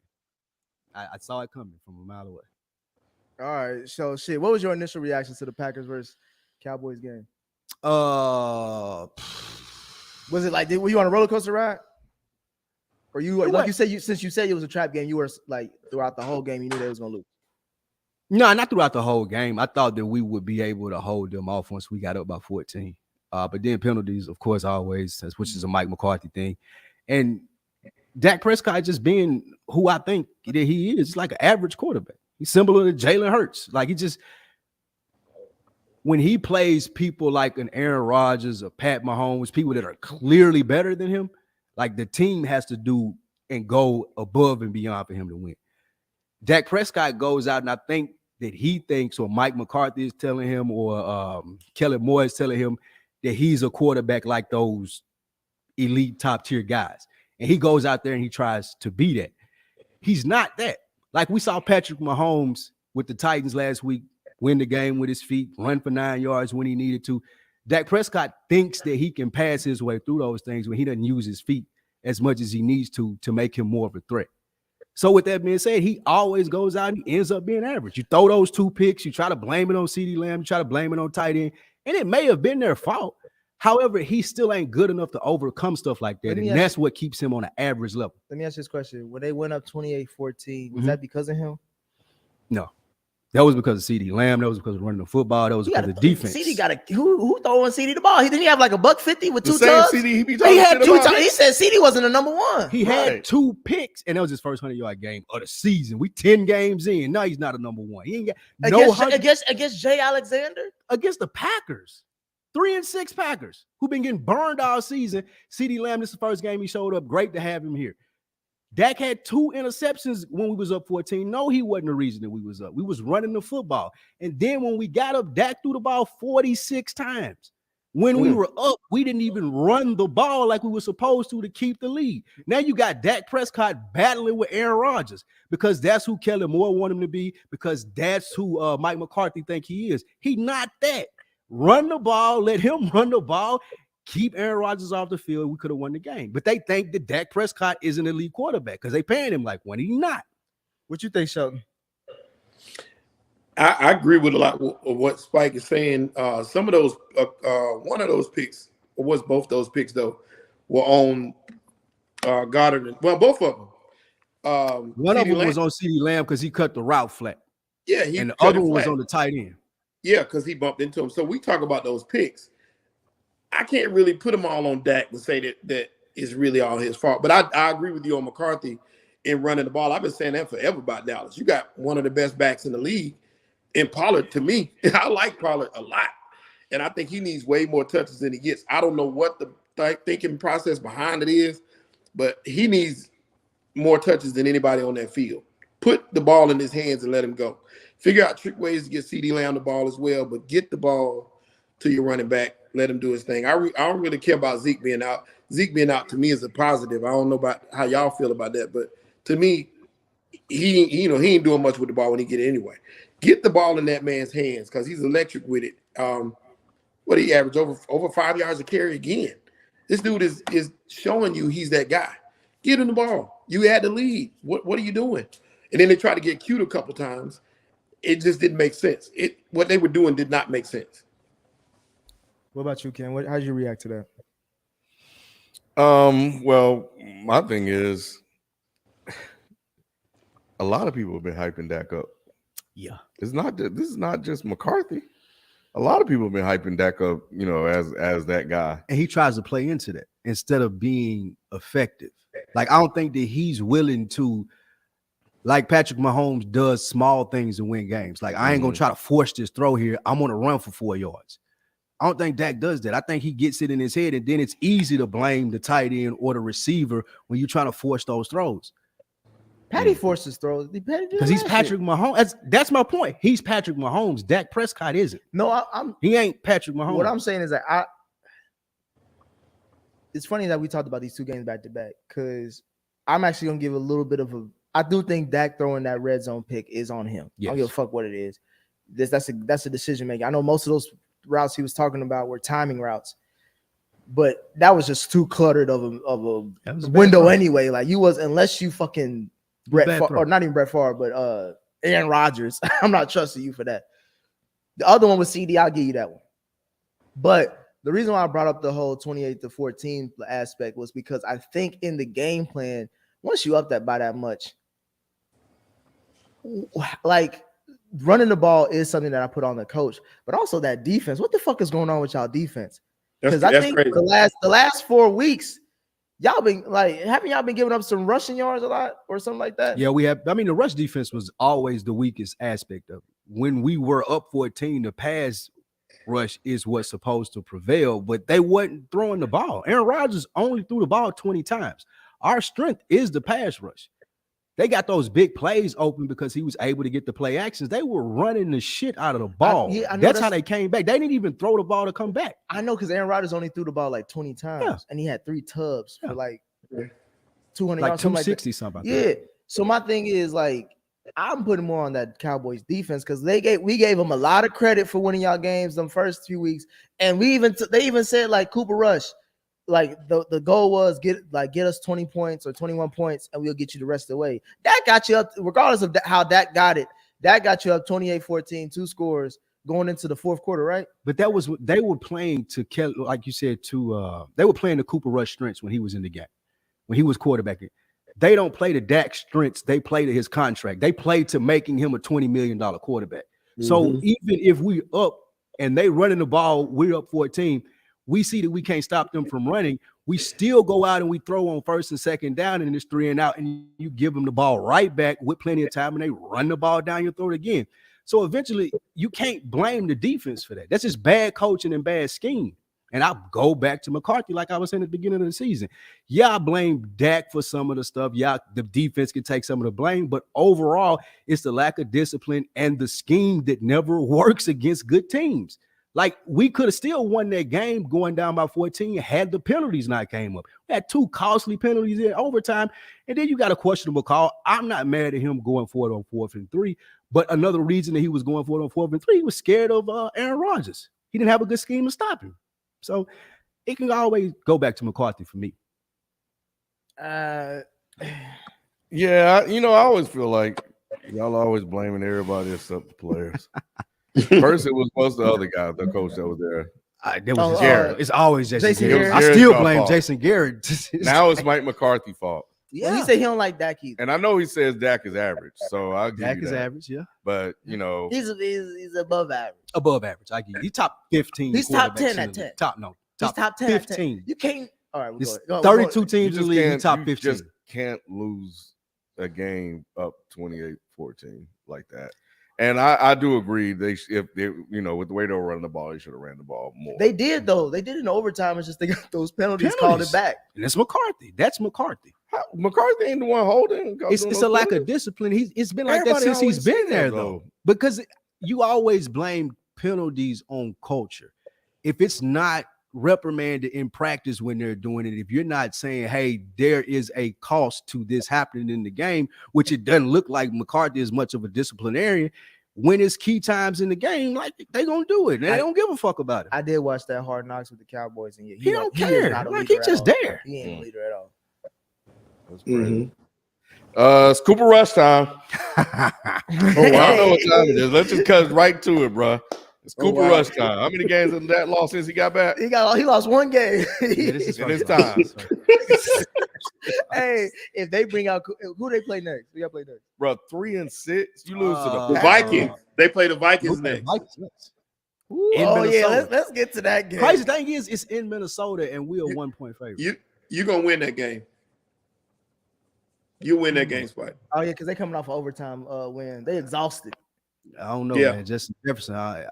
I saw it coming from a mile away. All right, so shit. What was your initial reaction to the Packers versus Cowboys game? Was Was it like were you on a roller coaster ride? Or you like you said since you said it was a trap game, you were like throughout the whole game, you knew they was gonna lose. No, not throughout the whole game. I thought that we would be able to hold them off once we got up by 14. But then penalties, of course, always, which is a Mike McCarthy thing. And Dak Prescott just being who I think that he is, like an average quarterback. He's similar to Jalen Hurts. Like he just, when he plays people like an Aaron Rodgers or Pat Mahomes, people that are clearly better than him, like the team has to do and go above and beyond for him to win. Dak Prescott goes out, and I think that he thinks, or Mike McCarthy is telling him, or Kellen Moore is telling him that he's a quarterback like those elite top tier guys. And he goes out there and he tries to be that. He's not that. Like we saw Patrick Mahomes with the Titans last week, win the game with his feet, run for 9 yards when he needed to. Dak Prescott thinks that he can pass his way through those things when he doesn't use his feet as much as he needs to make him more of a threat. So with that being said, he always goes out and he ends up being average. You throw those 2 picks, you try to blame it on CeeDee Lamb, you try to blame it on tight end, and it may have been their fault. However, he still ain't good enough to overcome stuff like that, and that's what keeps him on an average level. Let me ask you this question. When they went up 28-14, was that because of him? No. That was because of CeeDee Lamb. That was because of running the football. That was because of defense. CeeDee got who throwing CeeDee the ball? Didn't he have like a $150 with The 2 same tugs? CD he be talking He had shit 2 about. tugs. He said CeeDee wasn't the number one. He had 2 picks, and that was his first 100-yard game of the season. We 10 games in. No, he's not a number one. He ain't got against Jay Alexander? Against the Packers. 3-6 Packers, who've been getting burned all season. CeeDee Lamb, this is the first game he showed up. Great to have him here. Dak had 2 interceptions when we was up 14. No, he wasn't the reason that we was up. We was running the football. And then when we got up, Dak threw the ball 46 times. When we were up, we didn't even run the ball like we were supposed to keep the lead. Now you got Dak Prescott battling with Aaron Rodgers because that's who Kellen Moore wanted him to be, because that's who Mike McCarthy think he is. He not that. Run the ball, let him run the ball, keep Aaron Rodgers off the field. We could have won the game. But they think that Dak Prescott is an elite quarterback because they paying him like one. He's not. What you think, Shelton? I agree with a lot of what Spike is saying. Some of those, one of those picks, or was both those picks though, were on Goddard. Well, both of them. One of them was on CeeDee Lamb because he cut the route flat. Yeah, and the other one was on the tight end. Yeah, because he bumped into him. So we talk about those picks. I can't really put them all on Dak and say that is really all his fault. But I agree with you on McCarthy in running the ball. I've been saying that forever about Dallas. You got one of the best backs in the league. And Pollard, to me, I like Pollard a lot. And I think he needs way more touches than he gets. I don't know what the thinking process behind it is, but he needs more touches than anybody on that field. Put the ball in his hands and let him go. Figure out trick ways to get CeeDee Lamb the ball as well, but get the ball to your running back. Let him do his thing. I don't really care about Zeke being out. Zeke being out to me is a positive. I don't know about how y'all feel about that, but to me, he ain't doing much with the ball when he get it anyway. Get the ball in that man's hands because he's electric with it. What he average over 5 yards a carry again. This dude is showing you he's that guy. Get him the ball. You had the lead. What are you doing? And then they tried to get cute a couple times. It just didn't make sense. What they were doing did not make sense. What about you, Ken? How did you react to that? Well, my thing is, a lot of people have been hyping Dak up. Yeah, this is not just McCarthy. A lot of people have been hyping Dak up, as that guy. And he tries to play into that instead of being effective. Like, I don't think that he's willing to, like Patrick Mahomes does, small things to win games. Like, I ain't going to try to force this throw here. I'm going to run for 4 yards. I don't think Dak does that. I think he gets it in his head, and then it's easy to blame the tight end or the receiver when you're trying to force those throws. Patty forces throws because he's Patrick Mahomes. That's my point. He's Patrick Mahomes. Dak Prescott isn't. No, he ain't Patrick Mahomes. What I'm saying is that it's funny that we talked about these 2 games back to back because I'm actually gonna give a little bit of I do think Dak throwing that red zone pick is on him. Yes. I don't give a fuck what it is. That's a decision making. I know most of those routes he was talking about were timing routes, but that was just too cluttered of a window anyway. Like you was, unless you fucking Brett Favre, or not even Brett Favre, but Aaron Rodgers. I'm not trusting you for that. The other one was CD. I'll give you that one. But the reason why I brought up the whole 28-14 aspect was because I think in the game plan, once you up that by that much, like running the ball is something that I put on the coach, but also that defense. What the fuck is going on with y'all defense? Because I think crazy. the last 4 weeks, y'all been like, haven't y'all been giving up some rushing yards a lot or something like that? Yeah, we have. I mean, the rush defense was always the weakest aspect of it. When we were up 14, the pass rush is what's supposed to prevail, but they wasn't throwing the ball. Aaron Rodgers only threw the ball 20 times. Our strength is the pass rush. They got those big plays open because he was able to get the play actions. They were running the shit out of the ball. That's how they came back. They didn't even throw the ball to come back. I know, because Aaron Rodgers only threw the ball like 20 times, and he had 3 tubs for like 200 like yards, 260 something. Yeah. So my thing is, like, I'm putting more on that Cowboys defense because we gave them a lot of credit for winning y'all games them first few weeks, and they even said like Cooper Rush. Like the goal was get us 20 points or 21 points and we'll get you the rest of the way. That got you up, regardless of how that got it. That got you up 28-14, 2 scores going into the fourth quarter, right? But that was, they were playing to Kelly, like you said, they were playing the Cooper Rush strengths when he was in the game, when he was quarterbacking. They don't play to Dak's strengths. They play to his contract. They play to making him a $20 million quarterback. Mm-hmm. So even if we up and they running the ball, we're up 14. We see that we can't stop them from running. We still go out and we throw on first and second down, and it's 3 and out, and you give them the ball right back with plenty of time, and they run the ball down your throat again. So eventually, you can't blame the defense for that. That's just bad coaching and bad scheme. And I go back to McCarthy, like I was saying at the beginning of the season. Yeah, I blame Dak for some of the stuff. Yeah, the defense can take some of the blame, but overall, it's the lack of discipline and the scheme that never works against good teams. Like, we could have still won that game going down by 14 had the penalties not came up. We had 2 costly penalties in overtime, and then you got a questionable call. I'm not mad at him going for it on 4th and 3, but another reason that he was going for it on 4th and 3, he was scared of Aaron Rodgers. He didn't have a good scheme to stop him. So it can always go back to McCarthy for me. Yeah, I always feel like y'all always blaming everybody except the players. First, it was the other guy, the coach that was there. There was Garrett. It's always Jason Garrett. I still blame Jason Garrett. Now it's Mike McCarthy's fault. Yeah, well, he said he don't like Dak either. And I know he says Dak is average, so I'll give Dak you is that. average, yeah. But he's above average. Above average, I give you. He's top 15. He's top 10 at 10. He's top 10 15. At 10. You can't. All right, we'll go 32 teams in the league. Top 15. You just can't lose a game up 28-14 like that. And I do agree. If they, with the way they were running the ball, they should have ran the ball more. They did though. They did in overtime. It's just they got those penalties. Called it back. And it's McCarthy. That's McCarthy. McCarthy ain't the one holding. It's a lack of discipline. It's been like that since he's been there though. Because you always blame penalties on culture. If it's not reprimanded in practice when they're doing it, if you're not saying, hey, there is a cost to this happening in the game, which it doesn't look like McCarthy is much of a disciplinarian, when it's key times in the game, like they gonna do it. They don't give a fuck about it. I did watch that Hard Knocks with the Cowboys, and he don't care. Like he's just there. He ain't a leader at all. That's crazy. It's Cooper Rush time. I don't know what time it is. Let's just cut right to it, bro. It's Cooper Rush time. How many games has that lost since he got back? He lost one game. This is time. Hey, if they bring out who they play next? We got to play next, bro. 3-6. You lose to the Vikings. They play the Vikings next. Let's get to that game. Crazy thing is, it's in Minnesota, and we are 1-point favorite. You're gonna win that game. You win that game, Spike. Oh yeah, because they coming off overtime win. They exhausted. I don't know, man. Justin Jefferson,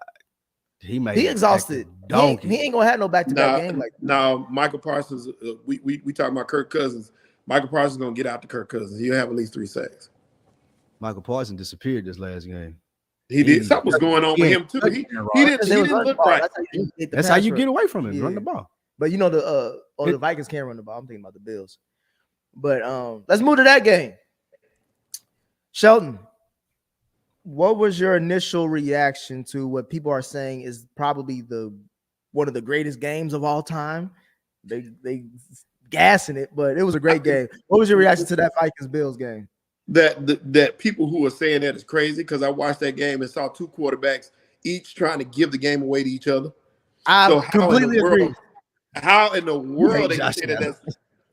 he exhausted. He ain't gonna have no back-to-back game like that. No, Michael Parsons. We talking about Kirk Cousins. Michael Parsons gonna get out to Kirk Cousins. He'll have at least 3 sacks. Michael Parsons disappeared this last game. He did. Something was going on with him too. He didn't look right. That's how you get away from him. Run the ball. But the Vikings can't run the ball. I'm thinking about the Bills. But let's move to that game. Shelton, what was your initial reaction to what people are saying is probably one of the greatest games of all time? They gassing it, but it was a great game. What was your reaction to that Vikings-Bills game? That people who are saying that is crazy, because I watched that game and saw 2 quarterbacks each trying to give the game away to each other. I completely agree. How in the world they can say that?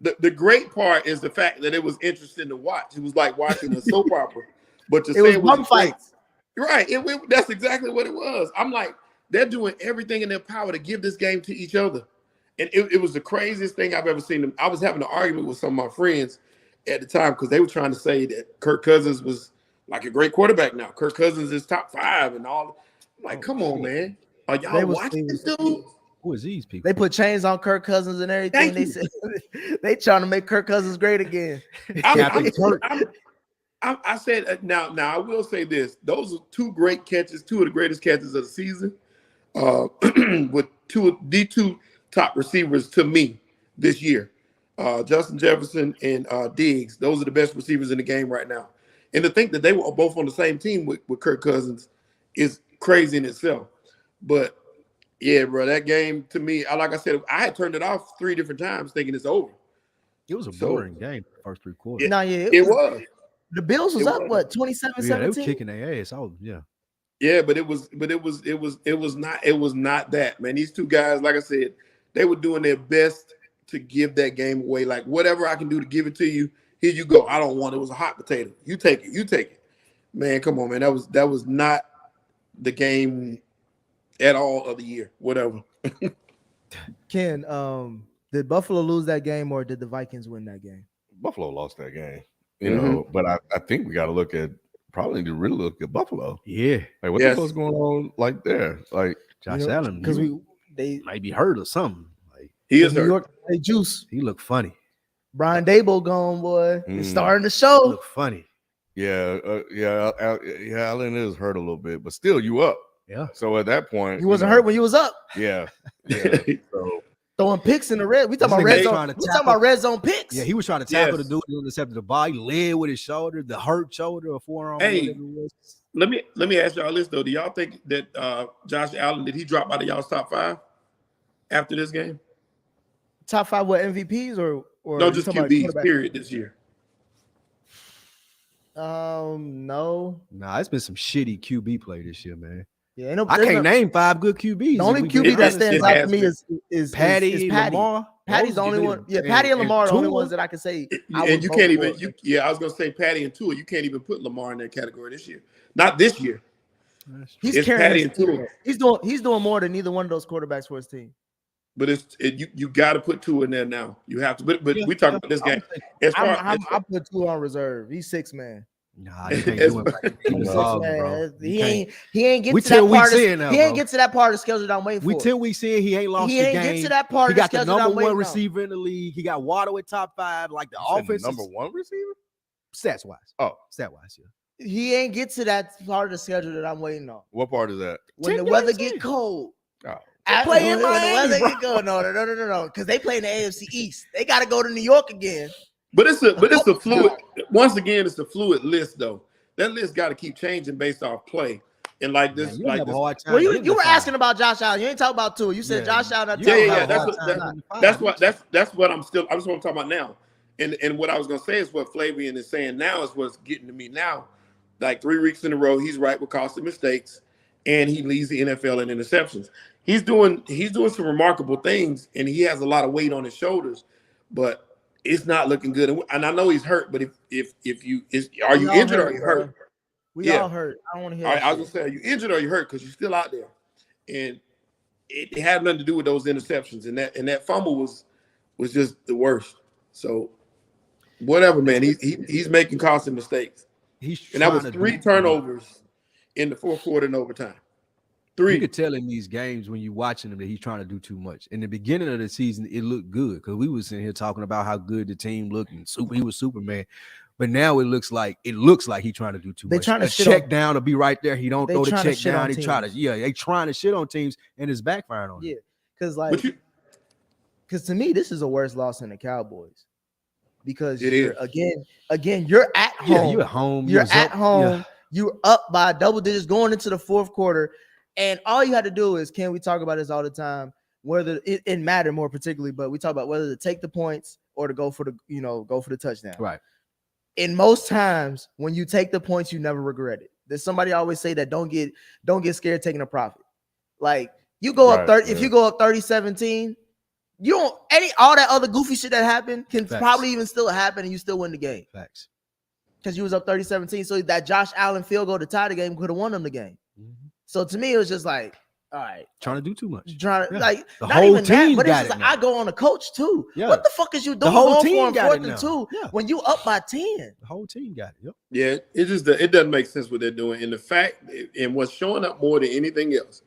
The great part is the fact that it was interesting to watch. It was like watching a soap opera. But to say it was fights. Right. That's exactly what it was. I'm like, they're doing everything in their power to give this game to each other. And it was the craziest thing I've ever seen. I was having an argument with some of my friends at the time because they were trying to say that Kirk Cousins was like a great quarterback now. Kirk Cousins is top 5 and all. I'm like, come on, man. Are y'all watching this dude? Who is these people? They put chains on Kirk Cousins and everything. They said they trying to make Kirk Cousins great again. I said now I will say this. Those are 2 great catches, 2 of the greatest catches of the season. With 2 top receivers to me this year. Justin Jefferson and Diggs. Those are the best receivers in the game right now. And to think that they were both on the same team with Kirk Cousins is crazy in itself. But yeah, bro, that game to me, like I said, I had turned it off 3 different times thinking it's over. It was a boring game the first 3 quarters. It was. The Bills was up, what, 27-17? Yeah, they were kicking their ass. Yeah, but it was not that, man. These 2 guys, like I said, they were doing their best to give that game away. Like, whatever I can do to give it to you, here you go. I don't want it. It was a hot potato. You take it. Man, come on, man. That was not the game at all of the year. Whatever. Ken, did Buffalo lose that game or did the Vikings win that game? Buffalo lost that game. You know, but I think we got to look at really look at Buffalo. Yeah. Like, what the fuck's going on like there? Like, Josh Allen. Because they might be hurt or something. Like, he is New hurt. York, they juice. He looked funny. Brian Dable gone, boy. It's starting to show. He looked funny. Yeah, Allen is hurt a little bit, but still, you up. Yeah. So at that point, he wasn't hurt when he was up. Yeah. So throwing picks in the red. We talking about red zone. We talking about red zone picks. Yeah, he was trying to tackle the dude who intercepted the ball. He led with his shoulder, the hurt shoulder or forearm. Hey, let me ask y'all this though. Do y'all think that Josh Allen, did he drop out of y'all's top 5 after this game? Top 5 what, MVPs or no, just QBs period this year? No. Nah, it's been some shitty QB play this year, man. Yeah, I can't name 5 good QBs. The only QB that stands out to me is Patty. Lamar. Patty's the only one. Yeah, Patty and Lamar are the only ones that I can say. And you can't even. I was gonna say Patty and Tua. You can't even put Lamar in that category this year. Not this year. He's carrying Patty and Tua. He's doing more than either one of those quarterbacks for his team. But you got to put Tua in there now. You have to. But we talking about this game. I put Tua on reserve. He's 6 man. Nah, they can't do it. He ain't get to that part. He ain't get to that part of the schedule that I'm waiting for. We 10 weeks in, he ain't lost the game. Get to that part. He got the number one receiver in the league. He got Waddle at top 5. Like the offense, number one receiver, stats wise. Oh, stat wise, yeah. He ain't get to that part of the schedule that I'm waiting on. What part is that? When the weather get cold. Oh. Play in Miami, no, because they play in the AFC East. They got to go to New York again. But it's a fluid. Once again, it's a fluid list though. That list got to keep changing based off play. And like this, like this. Well, you were asking about Josh Allen. You ain't talking about Tua. You said Josh Allen. That's what I'm still. I just want to talk about now. And what I was gonna say is what Flavian is saying now is what's getting to me now. Like 3 weeks in a row, he's right with costly mistakes, and he leads the NFL in interceptions. He's doing some remarkable things, and he has a lot of weight on his shoulders, but it's not looking good. And I know he's hurt, but if you are you injured or are you hurt? We all hurt. I don't want to hear. All right, I was gonna say, are you injured or are you hurt? Because you're still out there, and it had nothing to do with those interceptions. And that fumble was just the worst. So whatever, man. He's making costly mistakes. And that was 3 turnovers in the fourth quarter and overtime. 3. You could tell in these games when you're watching him that he's trying to do too much. In the beginning of the season, it looked good because we were sitting here talking about how good the team looked and he was Superman. But now it looks like he's trying to do too much. Trying to check down to be right there. He don't throw the check down. They trying to shit on teams and it's backfiring on him. Yeah, because to me this is a worse loss than the Cowboys. Because you're at home. You're at home. You're at home. Yeah. You're up by double digits going into the fourth quarter. And all you had to do is, we talk about this all the time, whether it mattered more particularly, but we talk about whether to take the points or to go for the touchdown. Right. In most times, when you take the points, you never regret it. There's somebody always say that don't get scared taking a profit. Like you go up 30, if you go up 30-17, you don't all that other goofy shit that happened can probably even still happen and you still win the game. Facts. Because you was up 30-17. So that Josh Allen field goal to tie the game could have won them the game. Mm-hmm. So to me, it was just like, all right. Trying to do too much. Like the whole team but got it's just it. I go on the coach too. Yeah. What the fuck is you doing? The whole team got it now. 2 when you up by 10? The whole team got it. Yep. Yeah, it doesn't make sense what they're doing. And the fact, and what's showing up more than anything else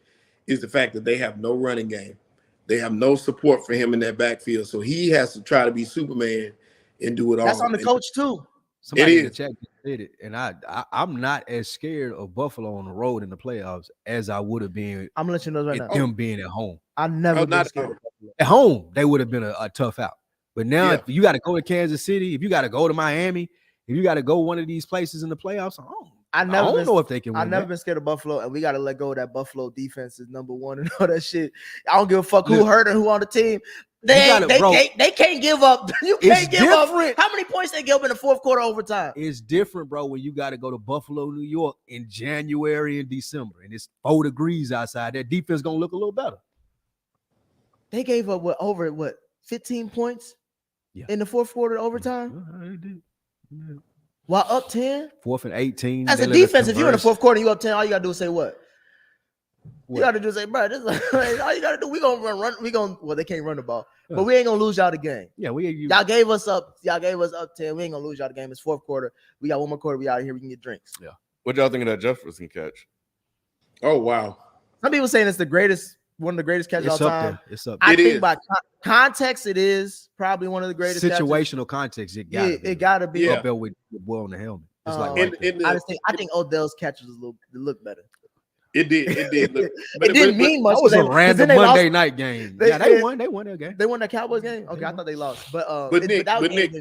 is the fact that they have no running game. They have no support for him in that backfield. So he has to try to be Superman and do it all. That's on the coach too. Somebody in the chat did it, and I'm not as scared of Buffalo on the road in the playoffs as I would have been. I'm gonna let you know right now. Them being at home, I never been scared. At home, they would have been a tough out. But now, if you got to go to Kansas City, if you got to go to Miami, if you got to go one of these places in the playoffs, I don't know if they can win. I've never been scared of Buffalo, and we got to let go of that Buffalo defense is number one and all that shit. I don't give a fuck who hurt and who on the team. They can't give up. You can't give up. How many points they give up in the fourth quarter overtime? It's different, bro, when you got to go to Buffalo, New York in January and December, and it's 4 degrees outside. That defense going to look a little better. They gave up 15 points in the fourth quarter overtime? They did. Yeah. While up 10? 4th and 18. As a defense, if you're in the fourth quarter and you up 10, all you got to do is say what? You got to do is say, bro, this is all you got to do. We're going to run. Well, they can't run the ball, but we ain't going to lose y'all the game. Yeah, y'all gave us up 10. We ain't going to lose y'all the game. It's fourth quarter. We got one more quarter. We out of here. We can get drinks. Yeah. What y'all think of that Jefferson catch? Oh, wow. Some people saying it's one of the greatest catches all time. It's up. I think by context, it is probably one of the greatest situational context. It got to be up there with the boy on the helmet. It's I think Odell's catches look better. It did. It didn't mean much. That was a random Monday night game. They won. They won that game. They won that Cowboys game. Okay, I thought they lost. But Nick,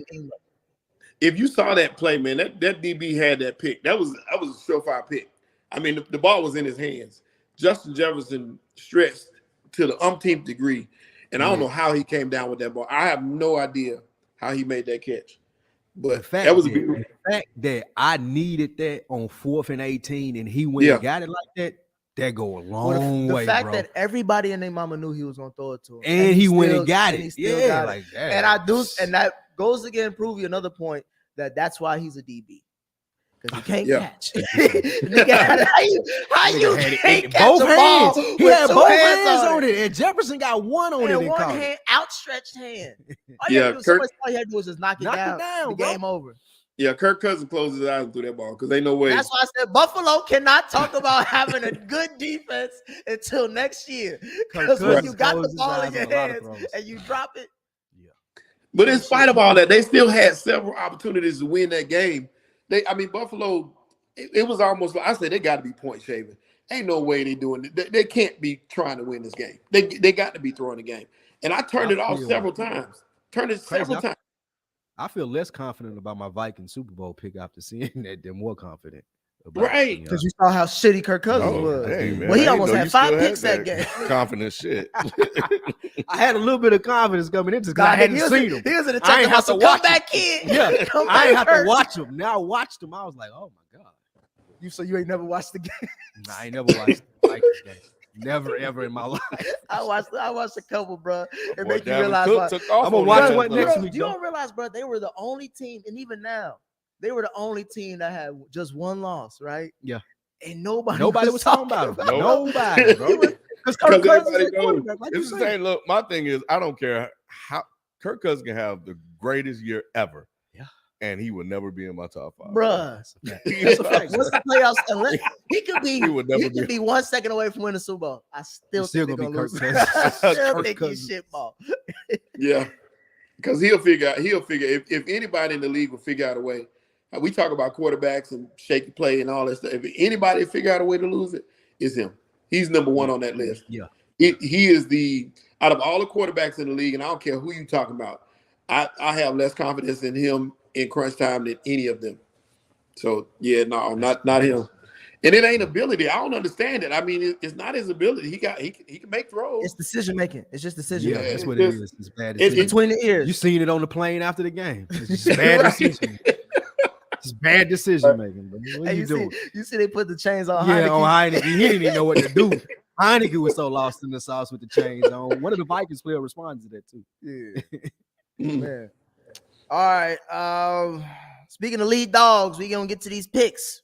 if you saw that play, man, that DB had that pick. That was a surefire pick. I mean, the ball was in his hands. Justin Jefferson stretched to the umpteenth degree, and I don't know how he came down with that ball. I have no idea how he made that catch. But that was the fact that I needed that on 4th and 18, and he went and got it like that go a long way. The fact that everybody and their mama knew he was gonna throw it to him, and he went and got it. Yeah, like that. And that goes again prove you another point that's why he's a DB. Because he can't catch. Nigga, how you can't catch both hands? Ball he had both hands on it, and Jefferson got one on it. And one hand, outstretched hand. All you had to do is just knock it down. The game over. Yeah, Kirk Cousins closed his eyes and threw that ball because ain't no way. That's why I said Buffalo cannot talk about having a good defense until next year. Because when you got the ball in your hands and you drop it. Yeah. But in spite of all that, they still had several opportunities to win that game. Buffalo, it was almost like I said, they got to be point shaving. Ain't no way they doing it. They can't be trying to win this game. They got to be throwing the game. And I turned it off several times. Times. I feel less confident about my Vikings Super Bowl pick after seeing that than more confident. Right. Because you saw how shitty Kirk Cousins was. Dang, well, he almost had 5 picks that game. Confident shit. I had a little bit of confidence coming into because I hadn't seen him. He was in the I ain't have to watch him. Kid. Yeah, I ain't have to watch him. Now I watched him. I was like, oh my God. So you ain't never watched the game? Nah, I ain't never watched the Vikings game. Never ever in my life. I watched a couple, bro. It make you realize. I'm gonna watch what next week. You don't realize, bro? They were the only team, and even now, they were the only team that had just one loss, right? Yeah. And nobody was talking about it. Nobody, bro. Because Kirk Cousins knows. It's the same. Look, my thing is, I don't care how Kirk Cousins can have the greatest year ever. And he would never be in my top 5. Bruh. That's a fact. Once the playoffs, unless he could be 1 second away from winning the Super Bowl. I still think they're gonna lose. I still think he's shitball. Yeah. Because he'll figure if anybody in the league will figure out a way. We talk about quarterbacks and shaky play and all that stuff. If anybody figure out a way to lose it, it's him. He's number 1 on that list. Yeah. He is out of all the quarterbacks in the league, and I don't care who you talking about, I have less confidence in him in crunch time than any of them. So yeah, no, not him. And it ain't ability. I don't understand it. I mean, it's not his ability. He can make throws. It's decision making. It's just decision making. That's what it is. It's bad decision. It's between the ears. You seen it on the plane after the game. It's just bad decision. It's bad decision making. What you doing? You see they put the chains on Heineke. Yeah, on Heineke. He didn't even know what to do. Heineke was so lost in the sauce with the chains on. One of the Vikings players responded to that too. Yeah. Man. All right. Speaking of lead dogs, we're gonna get to these picks.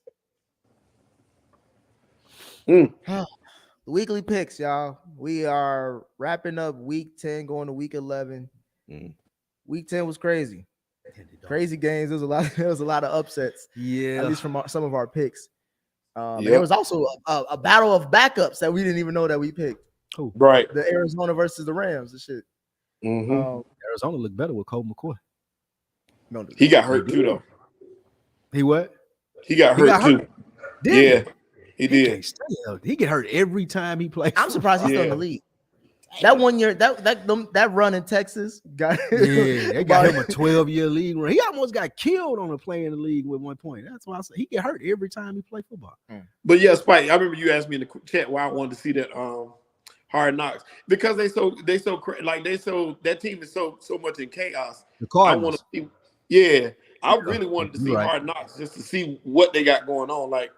The weekly picks, y'all. We are wrapping up week 10, going to week 11. Week 10 was crazy. Crazy games. There was a lot of upsets. Yeah. At least from some of our picks. There was also a battle of backups that we didn't even know that we picked. Who? Right. The Arizona versus the Rams and shit. Arizona looked better with Colt McCoy. No, he got hurt too, though. He what? He got hurt too. Yeah, he did. He get hurt every time he plays. I'm surprised he's still in the league. That 1 year, that run in Texas got they got him a 12-year league run. He almost got killed on a play in the league with 1 point. That's why I said he get hurt every time he play football. But yeah, Spike, I remember you asked me in the chat why I wanted to see that Hard Knocks because that team is so much in chaos. The Cardinals. I want to see. Yeah, I really wanted to see Hard Knocks just to see what they got going on. Like,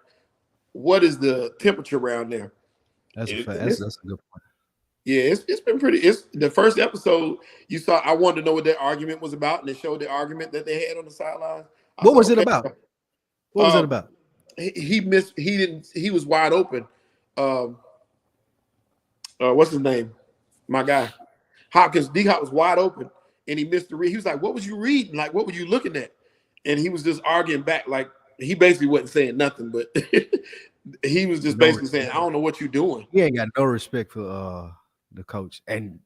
what is the temperature around there? That's a fact. That's a good point. Yeah, it's been pretty. It's the first episode you saw. I wanted to know what that argument was about, and they showed the argument that they had on the sideline. What was it about? What was it about? He missed. He didn't. He was wide open. What's his name? My guy, Hopkins. D-Hop was wide open. And he missed the read. He was like, what was you reading? Like, what were you looking at? And he was just arguing back. Like, he basically wasn't saying nothing, but he was just basically saying, I don't know what you're doing. He ain't got no respect for the coach. And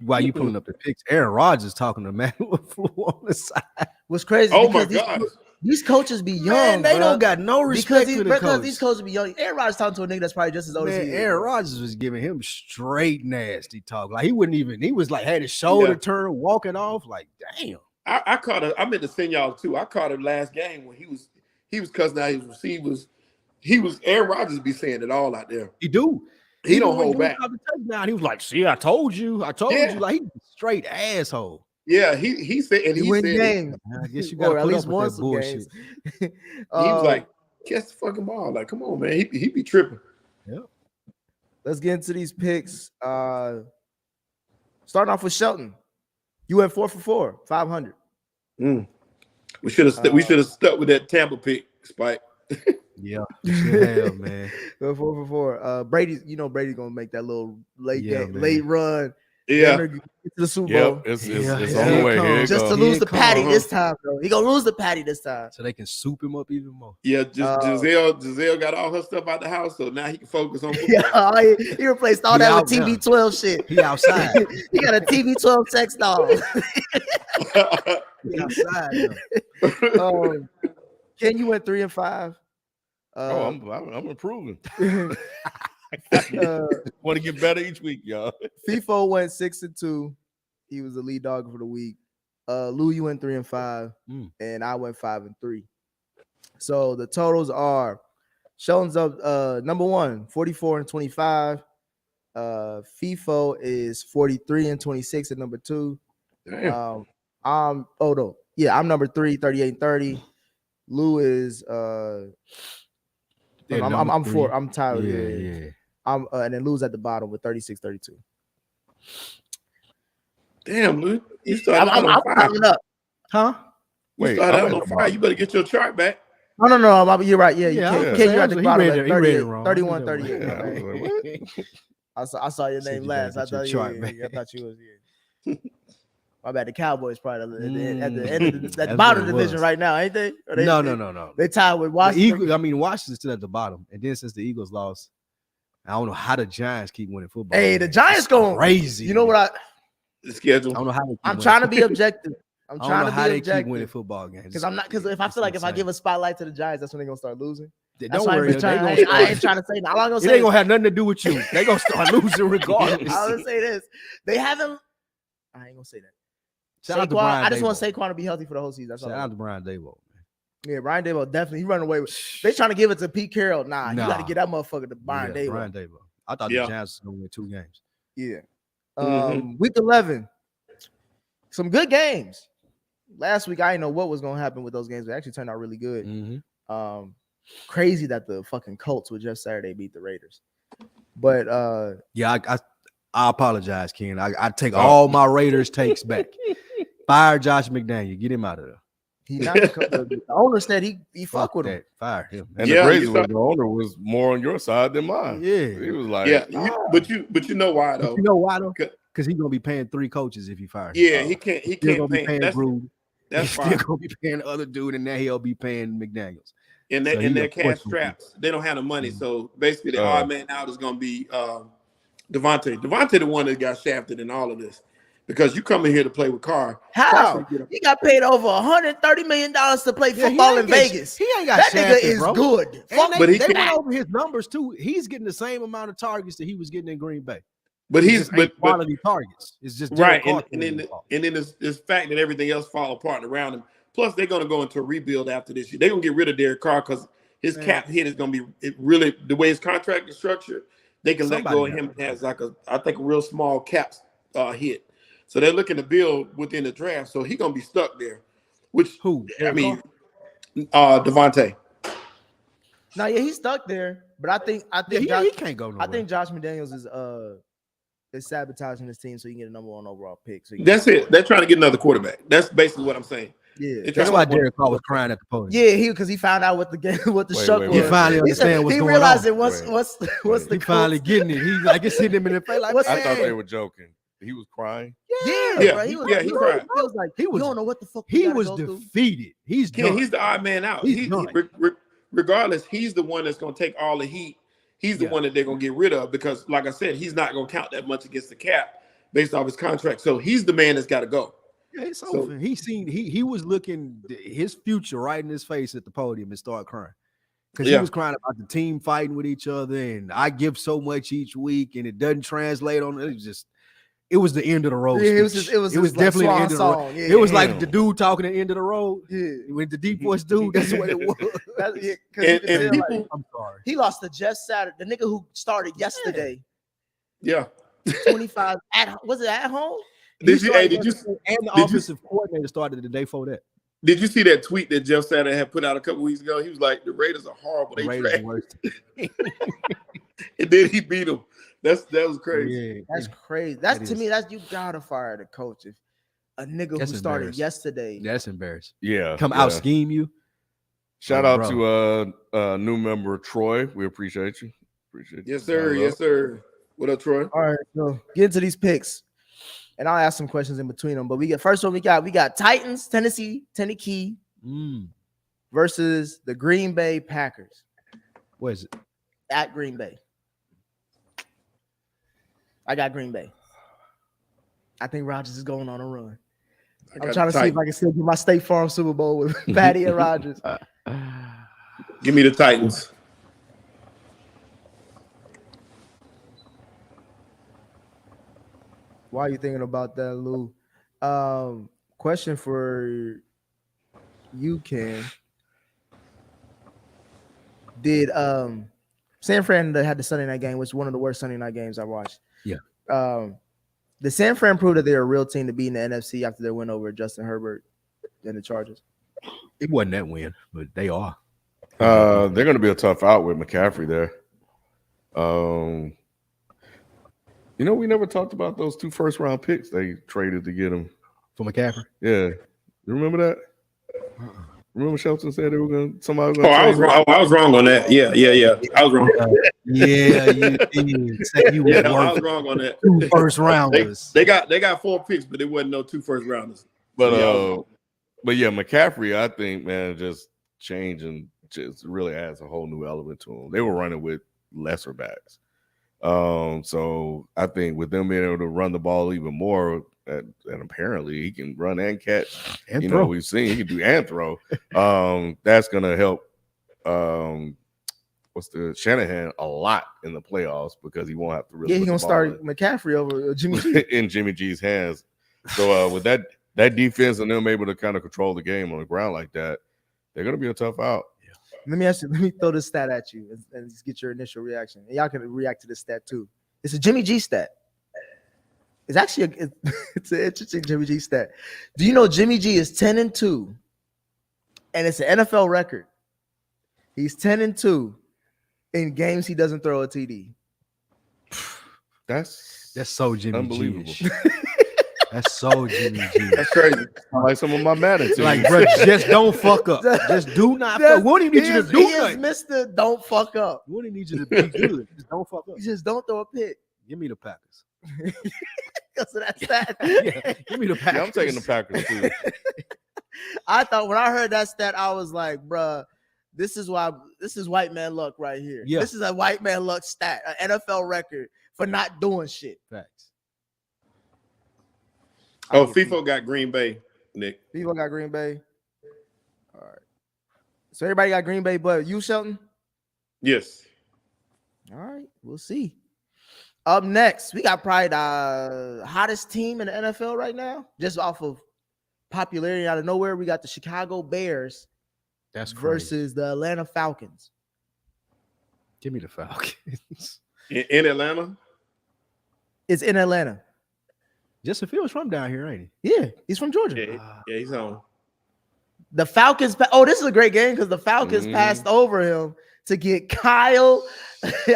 while you pulling up the picks, Aaron Rodgers talking to Matt LaFleur on the side. What's crazy? Oh, my God. These coaches be young. Man, they don't got no respect for the coach. These coaches be young. Aaron Rodgers talking to a nigga that's probably just as old as he is. Aaron Rodgers was giving him straight nasty talk. Like he was like had his shoulder turned, walking off. Like, damn. I caught it. I meant to send y'all too. I caught it last game when he was cussing out his receivers. Aaron Rodgers be saying it all out there. He do. He don't hold back. He was like, see, I told you. You. Like, he's a straight asshole. Yeah, he said, and he win said, games. I guess you got to at least one bullshit. He was like, catch the fucking ball. Like, come on, man. He be tripping. Yeah. Let's get into these picks. Starting off with Shelton. You went 4 for 4, 500. We should have stuck with that Tampa pick, Spike. Yeah, you should have, man. 4 for 4. Brady's gonna make that little late run. Yeah. to the Super Bowl. Yep, it's on the way. Here Just to lose the patty this time, though. He gonna lose the patty this time, so they can soup him up even more. Yeah, Giselle got all her stuff out the house, so now he can focus on football. Yeah, he replaced all that with TB12 shit. He outside. He got a TB12 sex doll. He outside. Ken, you went 3-5. I'm improving. Want to get better each week, y'all. FIFO went 6-2. He was the lead dog for the week. Lou, you went 3-5, and I went 5-3. So the totals are Sheldon's up number 1, 44-25. FIFO is 43-26 at number 2. Damn. I'm number 3, 38-30. Lou is I'm 4. I'm tired. Yeah. And then Lou's at the bottom with 36-32. Damn, Lou. You started I'm up. Huh? Wait, you better get your chart back. No. You're right. Yeah. Ken, you're at the bottom at 31, 38. Yeah, I saw your name last. I thought you was here. My bad. The Cowboys probably at the end of the bottom of the division right now, ain't they? No. They tied with Washington. Washington's still at the bottom, and then since the Eagles lost, I don't know how the Giants keep winning football. Hey, the Giants going crazy. You know what the schedule? I don't know how I'm trying to be objective. I'm trying to be objective. They keep winning football games. Because if I feel like if I give a spotlight to the Giants, that's when they're gonna start losing. Don't worry. I ain't trying to say. I'm not gonna say. It ain't gonna have nothing to do with you. They gonna start losing regardless. I was gonna say this. They haven't. I ain't gonna say that. Shout out to Brian I just Daboll. want Saquon to be healthy for the whole season. Shout out to Brian Daboll. Yeah, Brian Daboll definitely. He run away with. They trying to give it to Pete Carroll. Nah, you got to get that motherfucker to Brian Daboll. Brian Daboll. I thought the Giants was gonna win 2 games. Yeah. Week 11. Some good games. Last week I didn't know what was gonna happen with those games. They actually turned out really good. Crazy that the fucking Colts with Jeff Saturday beat the Raiders. But I apologize, Ken. I take all my Raiders takes back. Fire Josh McDaniel. Get him out of there. He not the owner said he fuck with him. Fire him. And the crazy was the owner was more on your side than mine. Yeah. He was like, but you know why though? You know why though? Because he's gonna be paying 3 coaches if he fires. Yeah, he can't pay. That's fine. Still gonna be paying the other dude, and then he'll be paying McDaniels. In their cash straps, they don't have the money. So basically, the odd man out is gonna be Devontae. Devontae, the one that got shafted in all of this, because you come in here to play with Carr. How? He got paid over $130 million to play football in Vegas. He ain't got that shafted, nigga is bro. good. But they went over his numbers too. He's getting the same amount of targets that he was getting in Green Bay. But he's quality targets. It's just right, and then this fact that everything else fall apart around him. Plus, they're gonna go into a rebuild after this year. They're gonna get rid of Derek Carr because his cap hit is gonna be really the way his contract is structured. They can let go of him as like a real small cap hit. So they're looking to build within the draft. So he's gonna be stuck there. Devontae. No, he's stuck there. But I think he can't go nowhere. I think Josh McDaniels is sabotaging his team so he can get a number 1 overall pick. So that's it. They're trying to get another quarterback. That's basically what I'm saying. Yeah, that's why Derek Carr was crying at the podium. Yeah, because he found out what the show was. He finally understand what's going on. He realized it. What's the? He finally getting it. He's like it's hitting him in the face. Like I thought they were joking. He was crying. Yeah. Bro, he cried. He was like, you don't know what the fuck. He was defeated. He's done. He's the odd man out. Regardless, he's the one that's going to take all the heat. He's the one that they're going to get rid of because, like I said, he's not going to count that much against the cap based off his contract. So he's the man that's got to go. Yeah, it's over. He was looking his future right in his face at the podium and started crying because he was crying about the team fighting with each other and I give so much each week and it doesn't translate on it. It was the end of the road. Yeah, it was definitely the end of the road. Yeah, it was like the dude talking at the end of the road. Yeah, with the deep voice dude, that's what it was. And people, I'm sorry. He lost to Jeff Saturday, the nigga who started yesterday. Yeah. 25 was it at home? Did you and the offensive coordinator started the day before that. Did you see that tweet that Jeff Saturday had put out a couple weeks ago? He was like, the Raiders are horrible. They trash. And then he beat them. That was crazy. Yeah, that's crazy. To me, you gotta fire the coach. If a nigga who started yesterday. That's embarrassing. Yeah. Come out scheme you. Shout out to new member Troy. We appreciate you. Yes, sir. Yes, sir. What up, Troy? All right, so get into these picks. and I'll ask some questions in between them. But we got Titans, Tennessee versus the Green Bay Packers. Where is it? At Green Bay. I got Green Bay. I think Rodgers is going on a run. I'm trying to see if I can still get my State Farm Super Bowl with Patty and Rodgers. Give me the Titans. Why are you thinking about that, Lou? Question for you, Ken. Did San Fran had the Sunday night game, which is one of the worst Sunday night games I watched. Yeah. Did San Fran prove that they're a real team to be in the NFC after their win over Justin Herbert and the Chargers? It wasn't that win, but they are. They're going to be a tough out with McCaffrey there. We never talked about those 2 first-round picks they traded to get him. For McCaffrey? Yeah. You remember that? Remember Shelton said they were going to I was wrong. I was wrong on that. Yeah. I was wrong. Yeah, you did. I was wrong on that. 2 first rounders. They got 4 picks, but it wasn't no 2 first rounders. But yeah, McCaffrey, I think, man, just changing just really adds a whole new element to him. They were running with lesser backs. So I think with them being able to run the ball even more, and apparently he can run and catch. And throw. We've seen he can do and throw. That's gonna help Shanahan a lot in the playoffs because he won't have to really. Yeah, he's gonna start McCaffrey over Jimmy G in Jimmy G's hands. So with that defense and them able to kind of control the game on the ground like that, they're gonna be a tough out. Let me throw this stat at you and just get your initial reaction. And y'all can react to this stat too. It's a Jimmy G stat. It's actually it's an interesting Jimmy G stat. Do you know Jimmy G is 10-2, and it's an NFL record. He's 10-2 in games he doesn't throw a TD. That's so Jimmy unbelievable. G. That's so Jimmy G. That's crazy. Like some of my Madden. Like, bro, just don't fuck up. Just do not fuck up. We don't even need you to do nothing. Mr. Don't fuck up. We don't even need you to be good. Just don't fuck up. Just don't throw a pick. Give me the Packers. So that's that. Yeah, give me the Packers. Yeah, I'm taking the Packers too. I thought when I heard that stat, I was like, bruh, this is white man luck right here. Yeah. This is a white man luck stat, an NFL record for not doing shit. Facts. Oh, FIFO got Green Bay, Nick. FIFO got Green Bay. All right. So everybody got Green Bay, but you, Shelton? Yes. All right. We'll see. Up next, we got probably the hottest team in the NFL right now, just off of popularity out of nowhere. We got the Chicago Bears versus the Atlanta Falcons. Give me the Falcons. In Atlanta? It's in Atlanta. Justin Fields from down here, ain't he? Yeah, he's from Georgia. Yeah, he's on. The Falcons. Oh, this is a great game because the Falcons passed over him to get Kyle.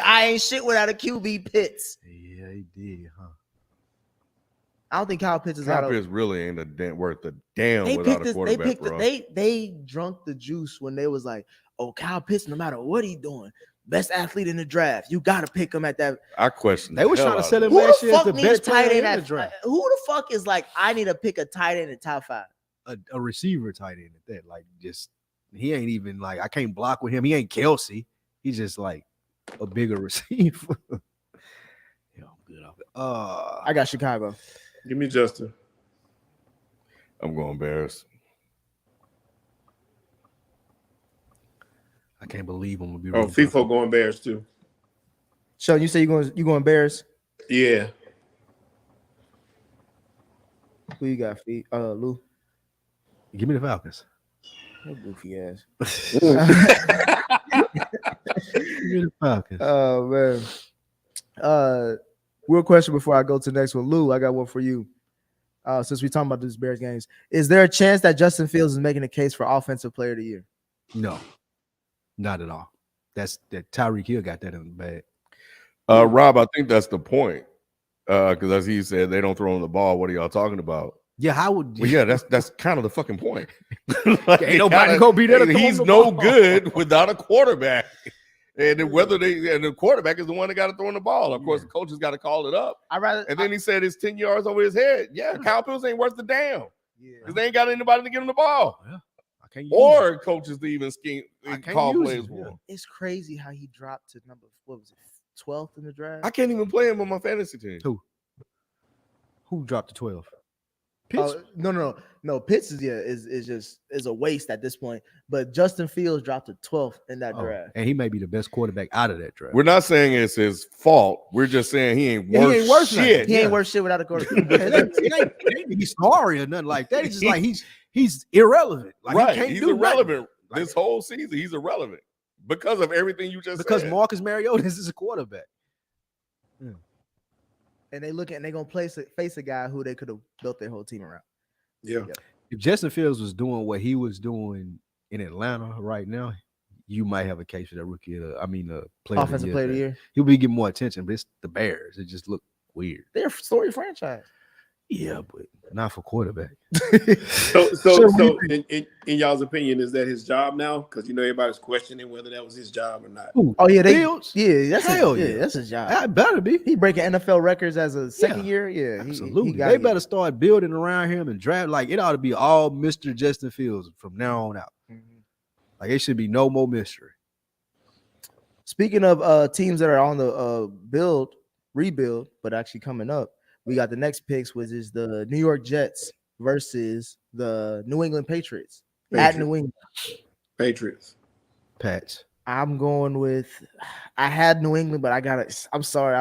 I ain't shit without a QB Pitts. Yeah, he did, huh? I don't think Kyle Pitts is Kyle Pitts really ain't worth a damn without a quarterback. They drunk the juice when they was like, "Oh, Kyle Pitts, no matter what he's doing, best athlete in the draft. You got to pick him at that." I question. They was trying to sell him who last the year as fuck the need best a tight player end in the draft. Who the fuck is like, I need to pick a tight end in top 5? A receiver tight end at that. Like, just he ain't even like, I can't block with him. He ain't Kelsey. He's just like a bigger receiver. Yeah, I'm good off it. I got Chicago. Give me Justin. I'm going Bears. I can't believe I'm gonna be. Oh, FIFO going Bears too. Sean, you say you going Bears? Yeah. Who you got, Lou? Give me the Falcons. That goofy ass. Give me the Falcons. Oh man. Real question before I go to the next one, Lou. I got one for you. Since we're talking about these Bears games, is there a chance that Justin Fields is making a case for Offensive Player of the Year? No, not at all. That Tyreek Hill got that in the bag. Rob, I think that's the point. Because as he said, they don't throw him the ball. What are y'all talking about? Yeah, how would? Well, yeah, that's kind of the fucking point. Like, ain't nobody gonna be there. He's no good without a quarterback. And then whether the quarterback is the one that got to throw in the ball. Of course, the coach has got to call it up. Then he said it's 10 yards over his head. Yeah, Kyle Pitts ain't worth the damn. Because they ain't got anybody to get him the ball. Yeah. Or coaches to even call plays for him. It's crazy how he dropped to number 12th in the draft. I can't even play him on my fantasy team. Who dropped to 12? Pitts? No. Pitts is a waste at this point. But Justin Fields dropped to 12th in that draft, and he may be the best quarterback out of that draft. We're not saying it's his fault. We're just saying he ain't worth shit. He ain't worth shit without a quarterback. He's sorry or nothing like that. It's just like he's irrelevant. Like he's irrelevant this whole season. He's irrelevant because of everything you just said. Because Marcus Mariota is a quarterback. And they look at and they're gonna face a guy who they could have built their whole team around. Yeah. If Justin Fields was doing what he was doing in Atlanta right now, you might have a case for that Offensive player of the year. He'll be getting more attention, but it's the Bears. It just look weird. They're a story franchise. Yeah, but not for quarterback. So in y'all's opinion, is that his job now? Because everybody's questioning whether that was his job or not. Fields? That's his job. That better be. He breaking NFL records as a second year. Yeah, absolutely. They better start building around him and draft. Like it ought to be all Mr. Justin Fields from now on out. Like it should be no more mystery. Speaking of teams that are on the rebuild, but actually coming up. We got the next picks, which is the New York Jets versus the New England Patriots. At New England. Patriots. Pats. I'm going with. I had New England, but I'm sorry.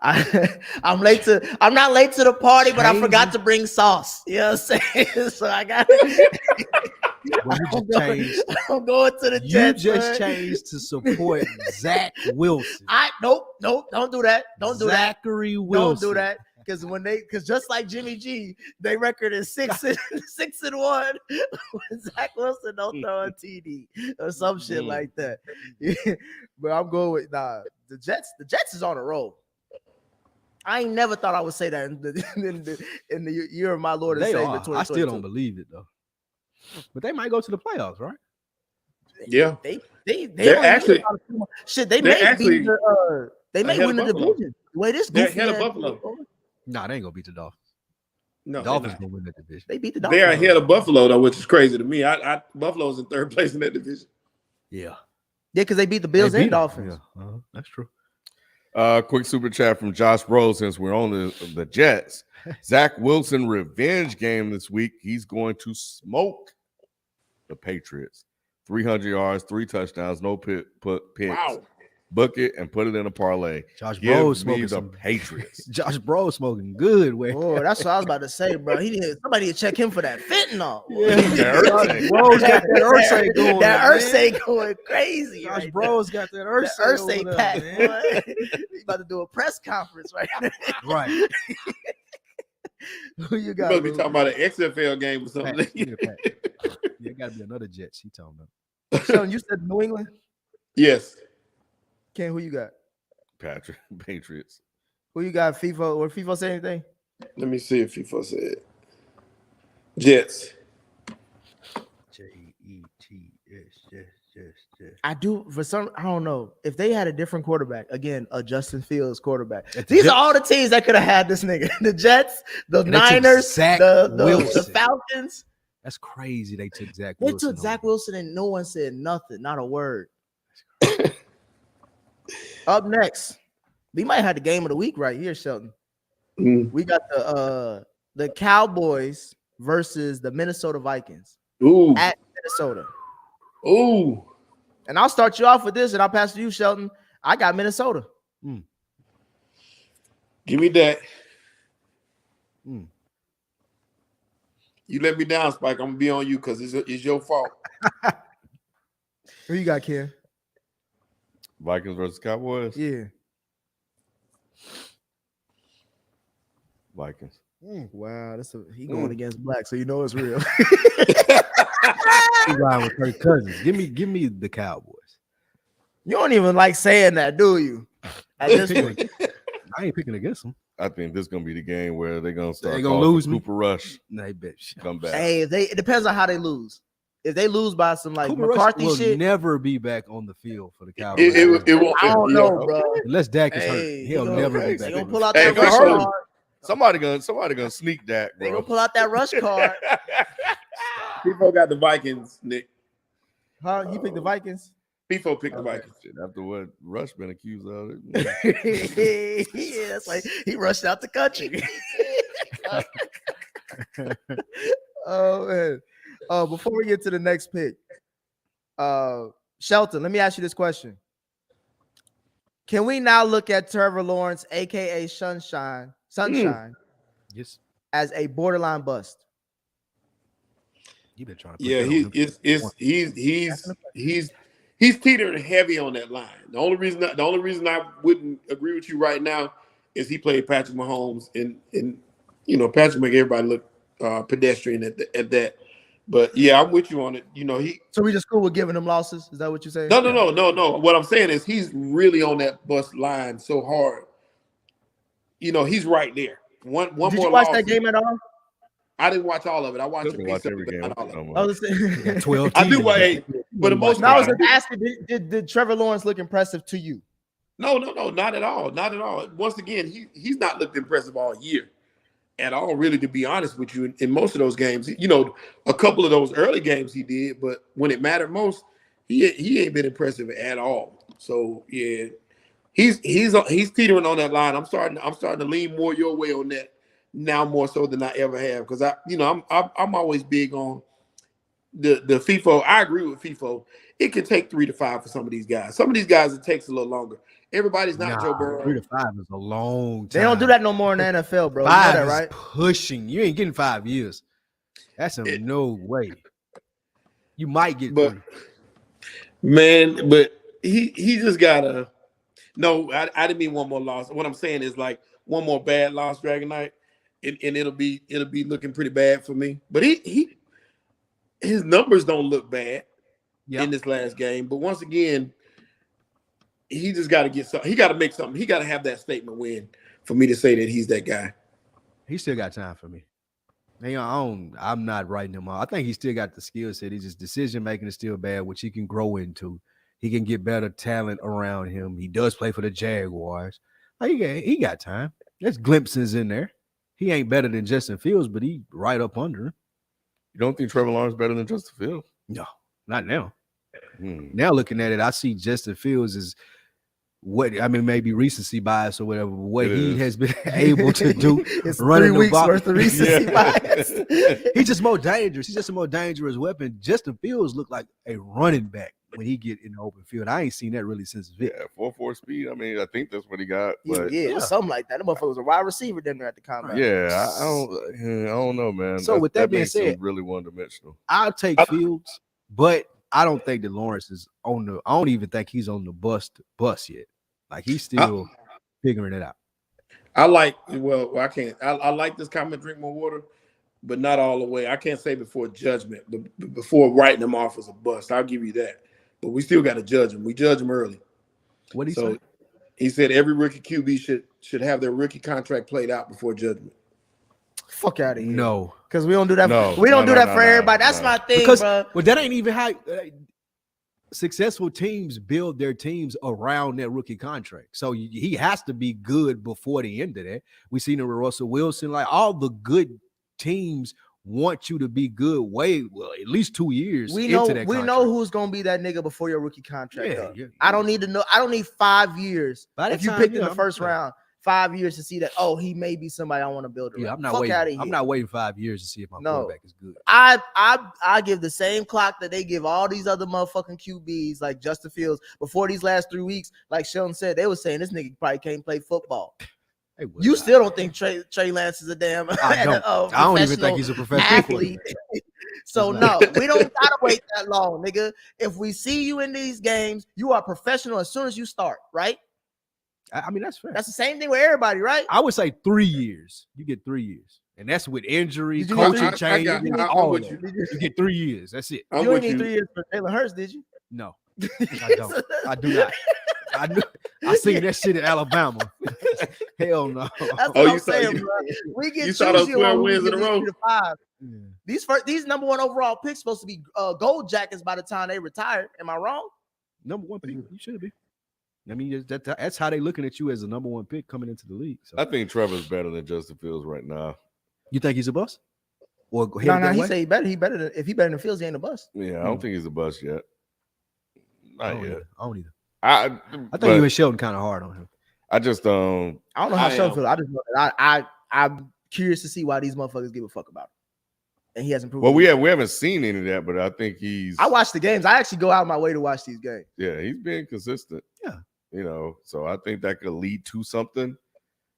I'm late to. I'm not late to the party, but I forgot to bring sauce. You know what I'm saying? So I got. I'm going to the Jets. You just changed to support Zach Wilson. Nope. Don't do that. Don't do that. Zachary Wilson. Don't do that. Because just like Jimmy G, they record is 6-1 when Zach Wilson don't throw a TD or some shit like that. But I'm going with the Jets. The Jets is on a roll. I ain't never thought I would say that in the year of my Lord and Savior. I still don't believe it though. But they might go to the playoffs, right? Yeah. They actually shit. They may win the division. The way this they're ahead of Buffalo. Nah, they ain't gonna beat the Dolphins. No, Dolphins gonna win that division. They beat the Dolphins. They're ahead of Buffalo though, which is crazy to me. Buffalo's in third place in that division. Yeah, because they beat the Bills and Dolphins. Yeah, that's true. Quick super chat from Josh Rose since we're on the Jets. Zach Wilson revenge game this week. He's going to smoke the Patriots. 300 yards, 3 touchdowns, no picks. Wow. Book it and put it in a parlay. Josh Bro smoking the Patriots. Josh Bro smoking good. Oh, that's what I was about to say, bro. Somebody need to check him for that fentanyl. Yeah, Bro's got that Ursay going. That Ursay going crazy. Josh Bro's got that Ursay pack. He's about to do a press conference right now. Right. Who you got? You must be talking about an XFL game or something. Yeah, got to be another Jets. He talking about. Sheldon, you said New England? Yes. Ken, who you got? Patriots. Who you got? FIFA? Or FIFA say anything? Let me see if FIFA said Jets. Jets. I do I don't know if they had a different quarterback. Again, a Justin Fields quarterback. These are all the teams that could have had this nigga. The Jets, the Niners, the Falcons. That's crazy. They took Zach Wilson. Wilson. They took Zach Wilson and no one said nothing, not a word. Up next, we might have the game of the week right here, Shelton. We got the Cowboys versus the Minnesota Vikings. Ooh. At Minnesota. Ooh. And I'll start you off with this, and I'll pass to you, Shelton. I got Minnesota. Give me that. You let me down, Spike. I'm gonna be on you because it's your fault. Who you got, Ken? Vikings versus Cowboys? Yeah. Vikings. Wow, he going against black, so you know it's real. He riding with Kirk Cousins. Give me the Cowboys. You don't even like saying that, do you? At this point. I ain't picking against them. I think this is gonna be the game where they're gonna start. They're gonna lose Cooper Rush. They bet come back. Hey, it depends on how they lose. if they lose by some like Cooper McCarthy Rush will shit, never be back on the field for the Cowboys. I don't know, bro. Unless Dak is hurt, he'll never be back. They gonna pull out that rush hurt him. card. Somebody gonna sneak Dak, bro. They gonna pull out that rush card. People got the Vikings, Nick. Huh? You picked the Vikings? People picked the Vikings. After what Rush been accused of it. Yeah, it's like he rushed out the country. Oh man. Before we get to the next pick, Shelton, let me ask you this question. Can we now look at Trevor Lawrence, aka Sunshine, Yes, as a borderline bust? You been trying to he's teetering heavy on that line. The only reason I wouldn't agree with you right now is he played Patrick Mahomes and Patrick make everybody look pedestrian at that. But yeah, I'm with you on it. So we just cool with giving him losses? Is that what you're saying? No. What I'm saying is he's really on that bust line so hard. He's right there. One Did more. Did you watch that game at all? I didn't watch all of it. I watched every game. 12. I do, but the most. I was just asking, did Trevor Lawrence look impressive to you? No, not at all. Not at all. Once again, he's not looked impressive all year at all, really, to be honest with you. In most of those games, a couple of those early games he did, but when it mattered most, he ain't been impressive at all. So yeah, he's teetering on that line. I'm starting to lean more your way on that now, more so than I ever have, because I'm always big on the FIFO. I agree with FIFO. It can take 3 to 5 for some of these guys. Some of these guys, it takes a little longer. Everybody's not Joe Burrow. 3 to 5 is a long time. They don't do that no more in the NFL, bro. 5 you know that, is right? pushing. You ain't getting 5 years. That's no way. You might get 3. Man, but he just gotta. No, I didn't mean one more loss. What I'm saying is like one more bad loss Dragon Night, and it'll be looking pretty bad for me. But his numbers don't look bad in this last game. But once again, he just got to get something. He got to make something. He got to have that statement win for me to say that he's that guy. He still got time for me. I'm not writing him off. I think he still got the skill set. His decision making is still bad, which he can grow into. He can get better talent around him. He does play for the Jaguars. He got time. There's glimpses in there. He ain't better than Justin Fields, but he right up under him. You don't think Trevor Lawrence better than Justin Fields? No, not now. Now looking at it, I see Justin Fields as maybe recency bias or whatever. What he has been able to do, it's running 3 weeks the ball. worth of recency bias. He's just more dangerous. He's just a more dangerous weapon. Justin Fields look like a running back when he get in the open field. I ain't seen that really since Vic. 4.4 speed. I mean, I think that's what he got. But It was something like that. The motherfucker was a wide receiver down there at the combine. Yeah, I don't know, man. So with that being makes said, him really one-dimensional. I'll take Fields, but I don't think that Lawrence is on the. I don't even think he's on the bus yet. Like he's still figuring it out. I like. Well, I can't. I like this comment. Drink more water, but not all the way. I can't say before judgment, but before writing him off as a bust. I'll give you that. But we still got to judge him. We judge him early. What did he say? He said every rookie QB should have their rookie contract played out before judgment. Fuck out of here. No, because we don't do that. No, we don't do that for everybody. That's my thing, bro. Well, that ain't even how successful teams build their teams around that rookie contract. So he has to be good before the end of that. We seen it with Russell Wilson. Like all the good teams want you to be good at least 2 years. We know who's gonna be that nigga before your rookie contract. Yeah. I don't need to know. I don't need 5 years. If you picked in the first round, 5 years to see that, he may be somebody I want to build around. Yeah, I'm not waiting. I'm not waiting 5 years to see if my quarterback is good. I give the same clock that they give all these other motherfucking QBs like Justin Fields before these last 3 weeks. Like Sheldon said, they were saying this nigga probably can't play football. You still don't think Trey Lance is a damn? I don't even think he's a professional athlete. So no, we don't gotta wait that long, nigga. If we see you in these games, you are professional as soon as you start, right? I mean, that's fair. That's the same thing with everybody, right? I would say 3 years. You get 3 years, and that's with injuries, coaching change. You get 3 years. That's it. You didn't need 3 years for Jalen Hurts, did you? No, I don't. I do not. I seen that shit in Alabama. Hell no. That's what I'm saying, bro. We get saw those 12 wins in a row. 3 to 5. Yeah. These number one overall picks supposed to be gold jackets by the time they retire. Am I wrong? Number one pick, you should be. I mean, that's how they looking at you as a number one pick coming into the league. So. I think Trevor's better than Justin Fields right now. You think he's a bust? Or No, he say he better. He better than if he better than Fields, he ain't a bust. Yeah, I don't think he's a bust yet. Not yet. I don't either. I think you and Sheldon kind of hard on him. I just I don't know how Sheldon feels. I just know that I'm curious to see why these motherfuckers give a fuck about him. And he hasn't proved. Well, we haven't seen any of that, but I think I watch the games. I actually go out of my way to watch these games. Yeah, he's being consistent. Yeah. So I think that could lead to something.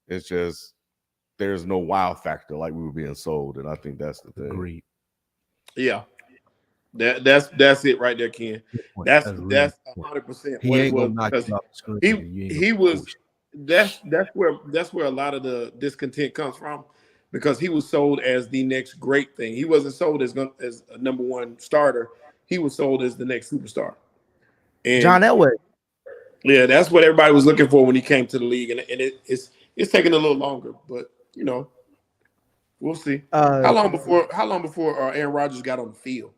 It's just there's no wow factor like we were being sold, and I think that's the thing. Agreed. Yeah. That's it right there, Ken. That's 100%. He ain't gonna knock you off the screen. He was that's where a lot of the discontent comes from, because he was sold as the next great thing. He wasn't sold as a number one starter. He was sold as the next superstar. And John Elway. Yeah, that's what everybody was looking for when he came to the league, and it's taking a little longer, but we'll see. How long before Aaron Rodgers got on the field?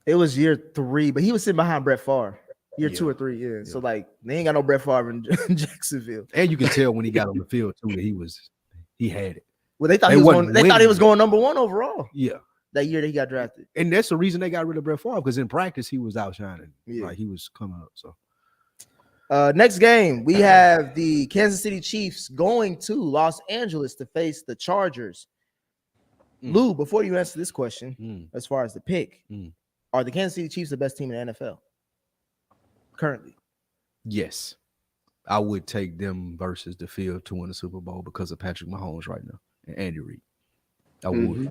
It was year 3, but he was sitting behind Brett Favre. Year 2 or 3, yeah. So like they ain't got no Brett Favre in Jacksonville. And you can tell when he got on the field too that he had it. Well, they thought he was going number 1 overall. Yeah. That year that he got drafted. And that's the reason they got rid of Brett Favre, because in practice he was outshining. Yeah. Like he was coming up. So next game, we have the Kansas City Chiefs going to Los Angeles to face the Chargers. Lou, before you answer this question, as far as the pick, are the Kansas City Chiefs the best team in the NFL currently? Yes. I would take them versus the field to win the Super Bowl because of Patrick Mahomes right now and Andy Reid. I would.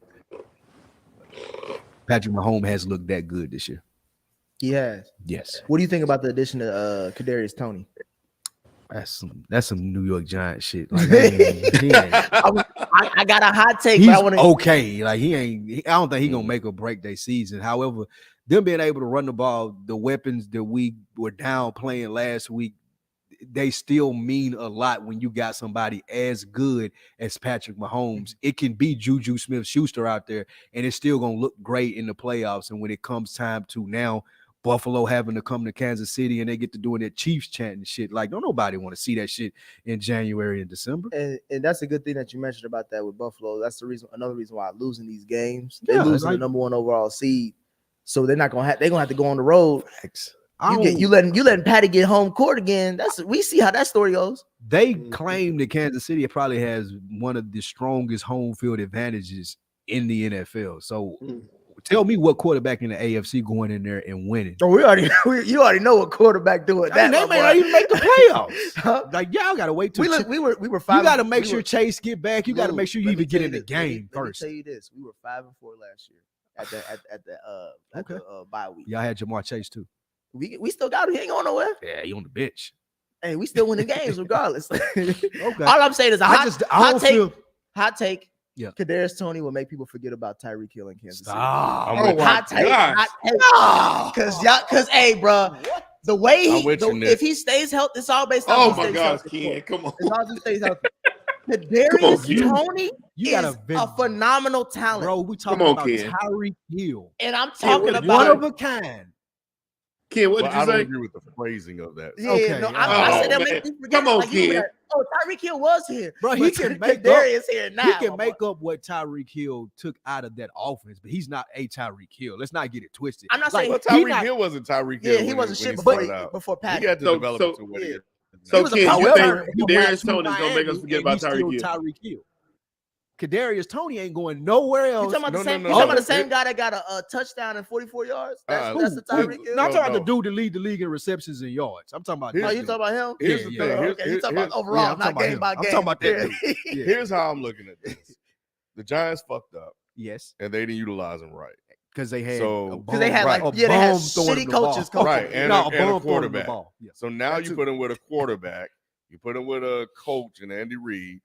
Patrick Mahomes has looked that good this year. He has. Yes. What do you think about the addition of Kadarius Toney? That's some New York Giants shit. Like, I got a hot take. He's but okay. Like I don't think he's gonna make or break their season. However, them being able to run the ball, the weapons that we were down playing last week, they still mean a lot when you got somebody as good as Patrick Mahomes. It can be Juju Smith-Schuster out there, and it's still gonna look great in the playoffs. And when it comes time to now Buffalo having to come to Kansas City and they get to doing their Chiefs chanting shit, like don't nobody want to see that shit in January and December. And that's a good thing that you mentioned about that with Buffalo. That's another reason why losing these games. They're losing the number 1 overall seed, so they're gonna have to go on the road. You letting Patty get home court again. We see how that story goes. They claim that Kansas City probably has one of the strongest home field advantages in the NFL. So tell me what quarterback in the AFC going in there and winning. Oh, you already know what quarterback doing that. They may not even make the playoffs. Like y'all gotta wait till we were 5. You gotta make sure Chase get back. You gotta make sure you even get in the game first. Let me tell you this: we were 5-4 last year at the bye week. Y'all had Jamar Chase too. We still got him. He ain't going nowhere. Yeah, he on the bench. Hey, we still winning games regardless. Okay. All I'm saying is hot take. Yeah. Kadarius Toney will make people forget about Tyreek Hill in Kansas City. Hot take. Because hey, bro, the way if he stays healthy, it's all based on. Oh my gosh, Ken, come on. As long as he stays healthy. Kadarius Toney is a phenomenal talent. Bro, we talking about Tyreek Hill. And I'm talking about one of a kind. Ken, what did you say? I don't agree with the phrasing of that. Yeah, okay. No, I said that make me forget. Come on, Ken. Tyreek Hill was here. Bro, he can make Kadarius here now. He can make up what Tyreek Hill took out of that offense, but he's not a Tyreek Hill. Let's not get it twisted. I'm not saying Tyreek Hill wasn't Tyreek Hill. Yeah, he wasn't shit before Pat. He had to develop it to what he is. So Ken, you think Kadarius Toney is gonna make us forget about Tyreek Hill? Kadarius Toney ain't going nowhere else. You talking about the same guy that got a touchdown and 44 yards? That's the Tyreek Hill. No, I'm talking about the dude that lead the league in receptions and yards. I'm talking about. Oh, you talking about him? Here's the thing. You talking about overall, not game by game. I'm talking about that. Here's how I'm looking at this. The Giants fucked up. Yes, and they didn't utilize him right because they had shitty coaches, right? And a quarterback. So now you put him with a quarterback. You put him with a coach and Andy Reid.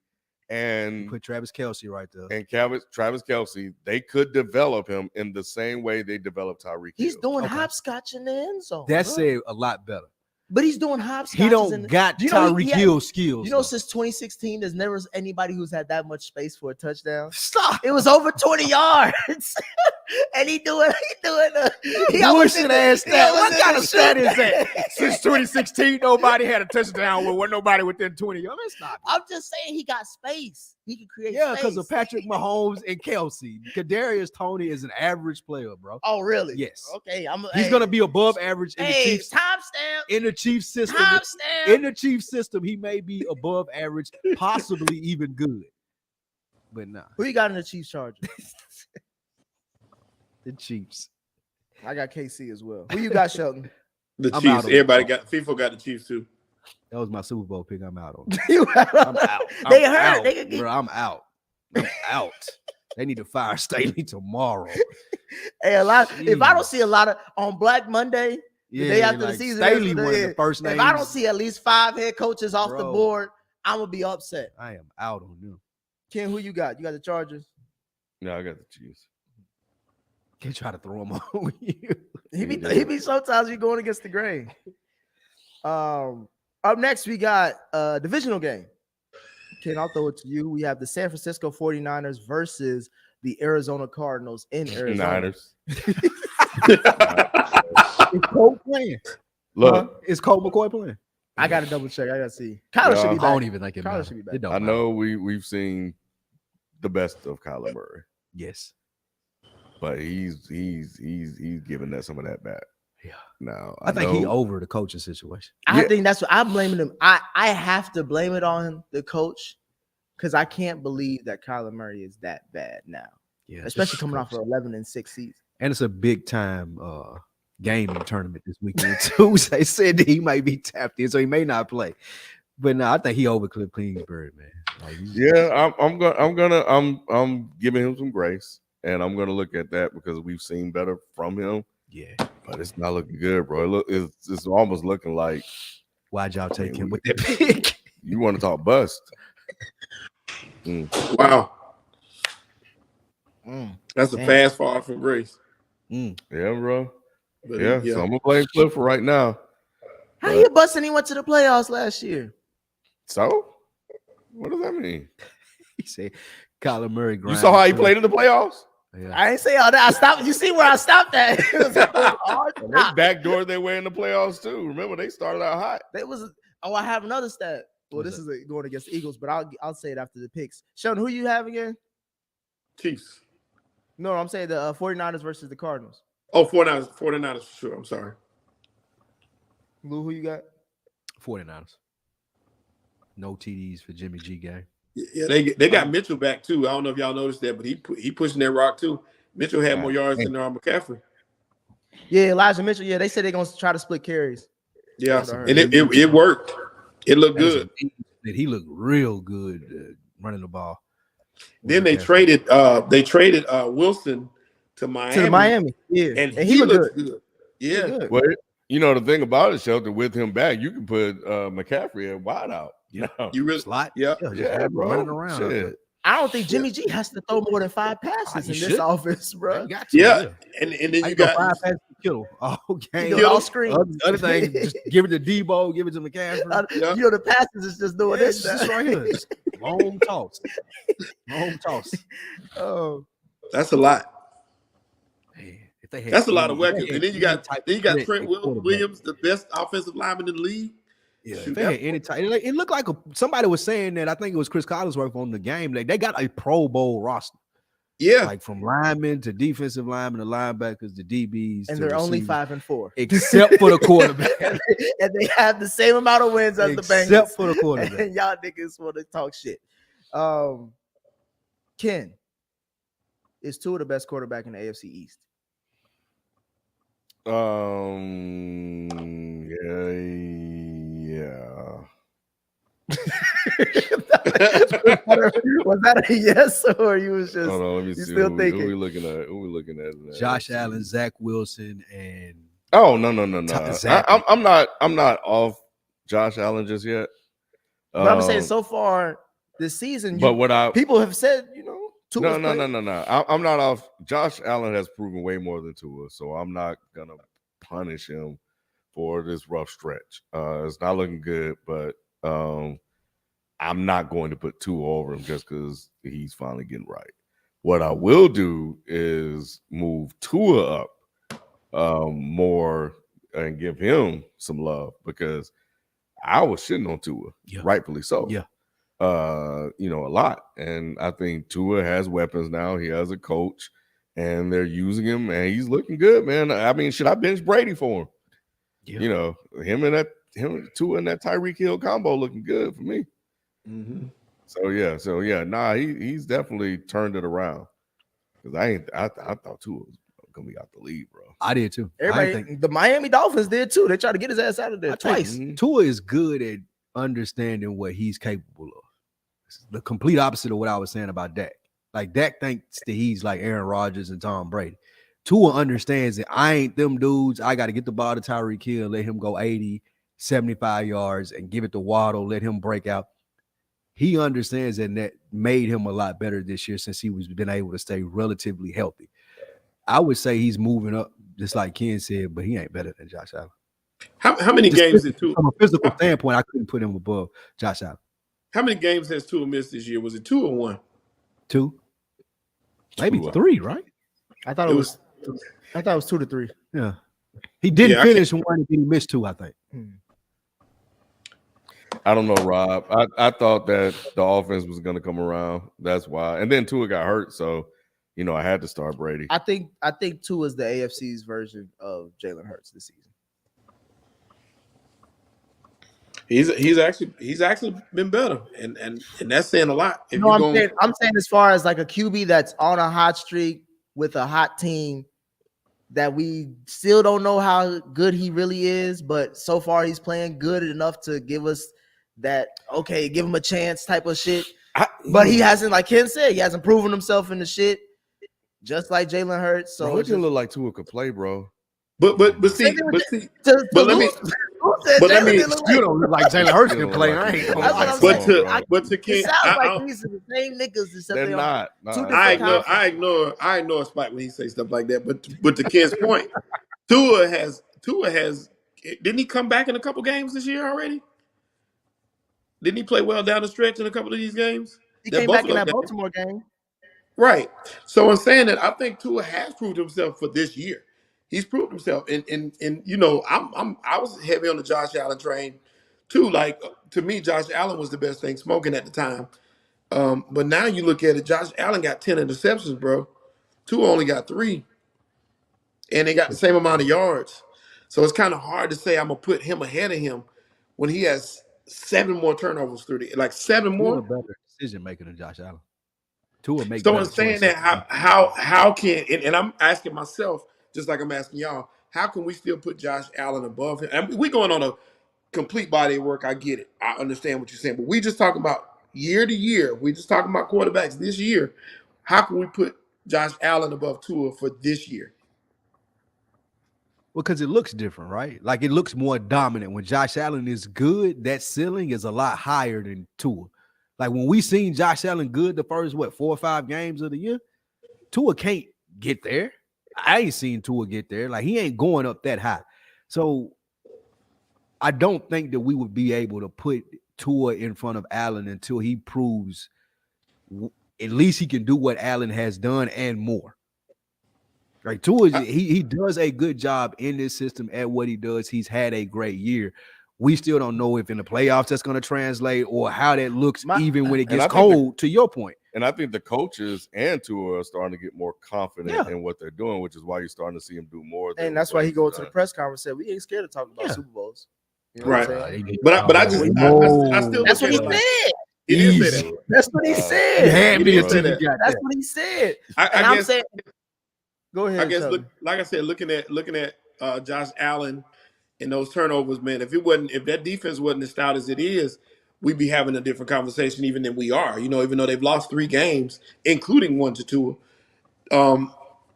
And put Travis Kelce right there. And Travis Kelce, they could develop him in the same way they developed Tyreek Hill. He's doing hopscotch in the end zone. That said a lot better. But he's doing hopscotches. He don't got Tyreek Hill skills. You know, since 2016, there's never anybody who's had that much space for a touchdown. Stop. It was over 20 yards. And he bullshit ass stat. What kind of stat is that? Since 2016, nobody had a touchdown with nobody within 20 yards. Stop. I'm just saying he got space. He can create space. because of Patrick Mahomes and Kelsey. Kadarius Toney is an average player, bro. Oh, really? Yes. Okay. He's gonna be above average in the Chiefs. Timestamp. In the Chiefs system. Timestamp. In the Chiefs system, he may be above average, possibly even good. But nah. Who you got in the Chiefs Chargers? The Chiefs. I got KC as well. Who you got, Shelton? The Chiefs. Everybody got FIFA got the Chiefs too. That was my Super Bowl pick. I'm out on. I'm out. They hurt. Bro, I'm out. I'm out. They need to fire Staley tomorrow. Hey, if I don't see a lot of on Black Monday, the day after the season, Staley one of the first names. If I don't see at least 5 head coaches off the board, I'm gonna be upset. I am out on them. Ken, who you got? You got the Chargers? No, I got the Chiefs. Can't try to throw him on you. He be sometimes you going against the grain. Up next, we got a divisional game. Ken, I'll throw it to you. We have the San Francisco 49ers versus the Arizona Cardinals in Arizona. Niners. Is Colt playing? Look, is Colt McCoy playing? I gotta double check. I gotta see. Kyler should be back. I don't even think it Kyler should be back. I know we've seen the best of Kyler Murray. Yes. But he's giving that some of that back. Yeah. Now I think he over the coaching situation. I think that's what I'm blaming him. I have to blame it on the coach because I can't believe that Kyler Murray is that bad now. Yeah, especially coming off an 11-6 season. And it's a big time gaming tournament this weekend too. So they said that he might be tapped in, so he may not play. But no, I think he over Cliff Kingsbury, man. Like, I'm giving him some grace. And I'm gonna look at that because we've seen better from him. Yeah, but it's not looking good, bro. It's almost looking like. Why'd y'all take him with that pick? You want to talk bust? Wow, that's a fast fall from grace. Yeah, bro. But yeah, so I'm gonna blame Cliff for right now. How you busting? He went to the playoffs last year. So, what does that mean? He said, "Kyler Murray." You saw how he played in the playoffs. Yeah. I ain't say all that. I stopped. You see where I stopped at? They backdoored their way in the playoffs too. Remember, they started out hot. That was. Oh, I have another stat. Well, this is going against the Eagles, but I'll say it after the picks. Sheldon, who you have again? Chiefs. No, I'm saying the 49ers versus the Cardinals. Oh, 49ers for sure. I'm sorry. Lou, who you got? 49ers. No TDs for Jimmy G game. Yeah, they got Mitchell back too. I don't know if y'all noticed that, but he pushing that rock too. Mitchell had more yards than McCaffrey. Yeah, Elijah Mitchell. Yeah, they said they're gonna try to split carries. Yeah, and it worked. It looked good. He looked real good running the ball. Then they traded Wilson to Miami. Yeah, and he looked good. Yeah. Good. Well, you know the thing about it, Shelton, with him back, you can put McCaffrey at wide out. Yeah, you really slot. Yeah, bro. Running around. Shit. I don't think Jimmy G has to throw more than 5 passes in this offense, bro. Yeah, and then you got 5 passes to Kittle. Okay, all screen. Other thing, just give it to Debo, give it to McCaffrey. You know the passes is just doing this. Just right here, just long toss. Oh, that's a lot. Man, that's a lot of weapons. And then you got Trent Williams, the best offensive lineman in the league. Yeah, if they had any type, it looked like somebody was saying that. I think it was Chris Collinsworth on the game. Like they got a Pro Bowl roster. Yeah, like from linemen to defensive linemen to linebackers to DBs, and they're only 5-4, except for the quarterback. And they have the same amount of wins as the Bengals, except for the quarterback. And y'all niggas want to talk shit. Ken, is Tua the best quarterback in the AFC East? Yeah. Was that a yes or you was just? Hold on, let me see. Still thinking? Who we looking at? Josh Allen, Zach Wilson, and no. I'm not off Josh Allen just yet. But I'm saying so far this season, people have said, No. I'm not off. Josh Allen has proven way more than Tua, so I'm not gonna punish him for this rough stretch. It's not looking good, but I'm not going to put Tua over him just because he's finally getting right. What I will do is move Tua up more and give him some love because I was shitting on Tua, rightfully so. Yeah. A lot. And I think Tua has weapons now. He has a coach, and they're using him, and he's looking good, man. I mean, should I bench Brady for him? Yeah. Him Tua and that Tyreek Hill combo looking good for me. Mm-hmm. So yeah, he's definitely turned it around. Because I thought Tua was gonna be out the league, bro. I did too. The Miami Dolphins did too. They tried to get his ass out of there twice. Tua is good at understanding what he's capable of. It's the complete opposite of what I was saying about Dak. Like Dak thinks that he's like Aaron Rodgers and Tom Brady. Tua understands that I ain't them dudes. I got to get the ball to Tyreek Hill, let him go 80, 75 yards and give it to Waddle, let him break out. He understands that made him a lot better this year since he was been able to stay relatively healthy. I would say he's moving up, just like Ken said, but he ain't better than Josh Allen. How many games did Tua? From a physical standpoint, I couldn't put him above Josh Allen. How many games has Tua missed this year? Was it 2 or 1? 2, maybe 3, right? I thought it was 2 to 3. Yeah, he didn't finish one, and he missed 2, I think. I don't know, Rob. I thought that the offense was going to come around. That's why. And then Tua got hurt, so I had to start Brady. I think Tua is the AFC's version of Jalen Hurts this season. He's actually been better, and that's saying a lot. I'm saying as far as like a QB that's on a hot streak with a hot team that we still don't know how good he really is, but so far he's playing good enough to give us that give him a chance type of shit. But he hasn't, like Ken said, he hasn't proven himself in the shit, just like Jalen Hurts. So it didn't look like Tua could play, bro. But let me you don't look like Jalen Hurts can play. But to Ken, it sounds like these are the same niggas except they're not. I ignore Spike when he says stuff like that. But to Ken's point, Tua has didn't he come back in a couple games this year already? Didn't he play well down the stretch in a couple of these games? He came back in that Baltimore game. Right. So in saying that, I think Tua has proved himself for this year. He's proved himself, and I was heavy on the Josh Allen train too. Like to me, Josh Allen was the best thing smoking at the time. But now you look at it, Josh Allen got 10 interceptions, bro. Tua only got 3, and they got the same amount of yards. So it's kind of hard to say I'm gonna put him ahead of him when he has 7 more turnovers through like 7 more. Better decision maker than Josh Allen. Tua makes. So I'm saying that how can and I'm asking myself, just like I'm asking y'all, how can we still put Josh Allen above him? And we going on a complete body of work. I get it. I understand what you're saying. But we just talking about year to year. We just talking about quarterbacks this year. How can we put Josh Allen above Tua for this year? Well, because it looks different, right? Like it looks more dominant. When Josh Allen is good, that ceiling is a lot higher than Tua. Like when we seen Josh Allen good the first, 4 or 5 games of the year, Tua can't get there. I ain't seen Tua get there. Like he ain't going up that high. So I don't think that we would be able to put Tua in front of Allen until he proves at least he can do what Allen has done and more. Right? Tua, he does a good job in this system at what he does. He's had a great year. We still don't know if in the playoffs that's going to translate or how that looks even when it gets cold, to your point. And I think the coaches and Tua are starting to get more confident in what they're doing, which is why you're starting to see him do more. And that's why he goes to the press conference and said, we ain't scared to talk about Super Bowls. You know right. But I still that's what he said. He did say that. That's what he said. He did say that. That's what he said. I guess, saying, go ahead. I guess like I said, looking at Josh Allen and those turnovers, man, if that defense wasn't as stout as it is, we'd be having a different conversation even than we are. Even though they've lost 3 games, including 1 to 2,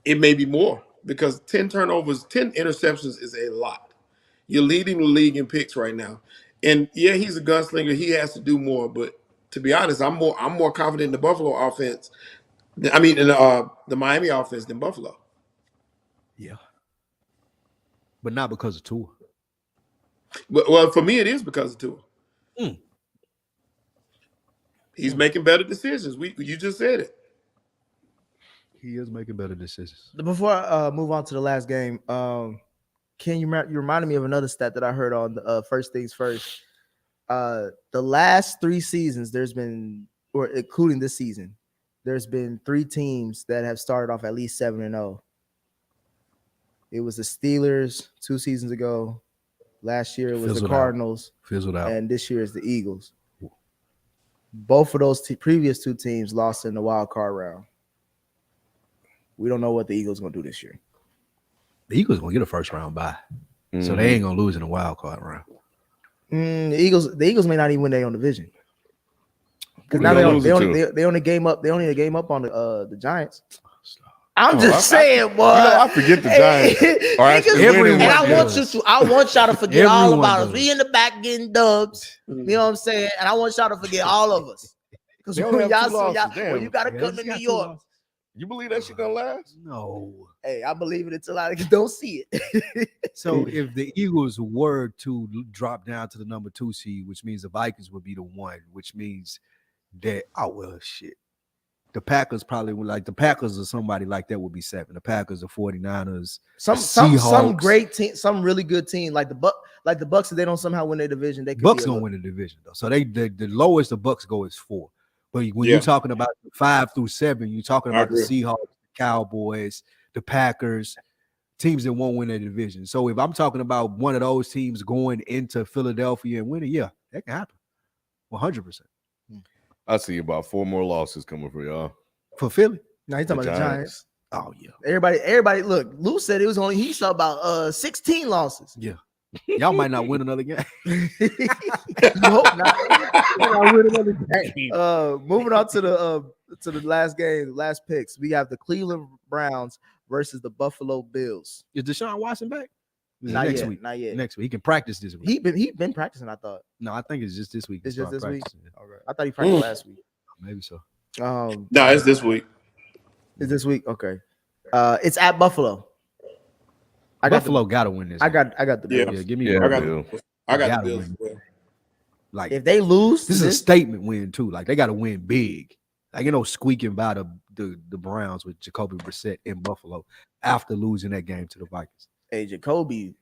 it may be more because 10 turnovers, 10 interceptions is a lot. You're leading the league in picks right now. And yeah, he's a gunslinger. He has to do more. But to be honest, I'm more confident in the Buffalo offense. In the Miami offense than Buffalo. Yeah. But not because of Tua. Well, for me, it is because of Tua. He's making better decisions. You just said it. He is making better decisions. Before I move on to the last game, Ken, you reminded me of another stat that I heard on First Things First. The last 3 seasons, there's been, or including this season, there's been 3 teams that have started off at least 7-0. It was the Steelers 2 seasons ago. Last year it was the Cardinals. Fizzled out. And this year is the Eagles. Both of those previous 2 teams lost in the wild card round. We don't know what the Eagles going to do this year. The Eagles going to get a first round bye. So they ain't going to lose in the wild card round. The Eagles may not even win their own division. Because now they only a game up on the Giants. I'm just saying, boy. I forget the Giants. I want y'all to forget all about us. We in the back getting dubs. You know what I'm saying? And I want y'all to forget all of us. Because when you gotta come to New York. You believe that shit gonna last? No. Hey, I believe it until I don't see it. So if the Eagles were to drop down to the number 2 seed, which means the Vikings would be the 1, which means that the Packers probably would, like the Packers or somebody like that would be 7. The Packers, the 49ers, some great team, some really good team like the Bucks. If they don't somehow win their division, they could Bucks gonna win the division though. So the lowest the Bucks go is 4. But when you're talking about 5 through 7, you're talking about the Seahawks, the Cowboys, the Packers, teams that won't win their division. So if I'm talking about one of those teams going into Philadelphia and winning, yeah, that can happen. 100%. I see about 4 more losses coming for y'all. For Philly? No, he's talking about the Giants. Oh, yeah. Everybody, look, Lou said he saw about 16 losses. Yeah. Y'all might not win another game. You hope not. Win another game. Moving on to the last game, last picks. We have the Cleveland Browns versus the Buffalo Bills. Is Deshaun Watson back? Not next yet. week. Not yet. Next week. He can practice this week. He been practicing, I thought. No, I think it's just this week. It's just this week. Okay. I thought he practiced last week. Maybe so. No, it's this week. It's this week. Okay. It's at Buffalo. Buffalo gotta win this. I got the Bills. Yeah, give me. I got the Bills. Like if they lose, this is a statement win too. Like they got to win big. Like squeaking by the Browns with Jacoby Brissett in Buffalo after losing that game to the Vikings. Hey, Jacoby,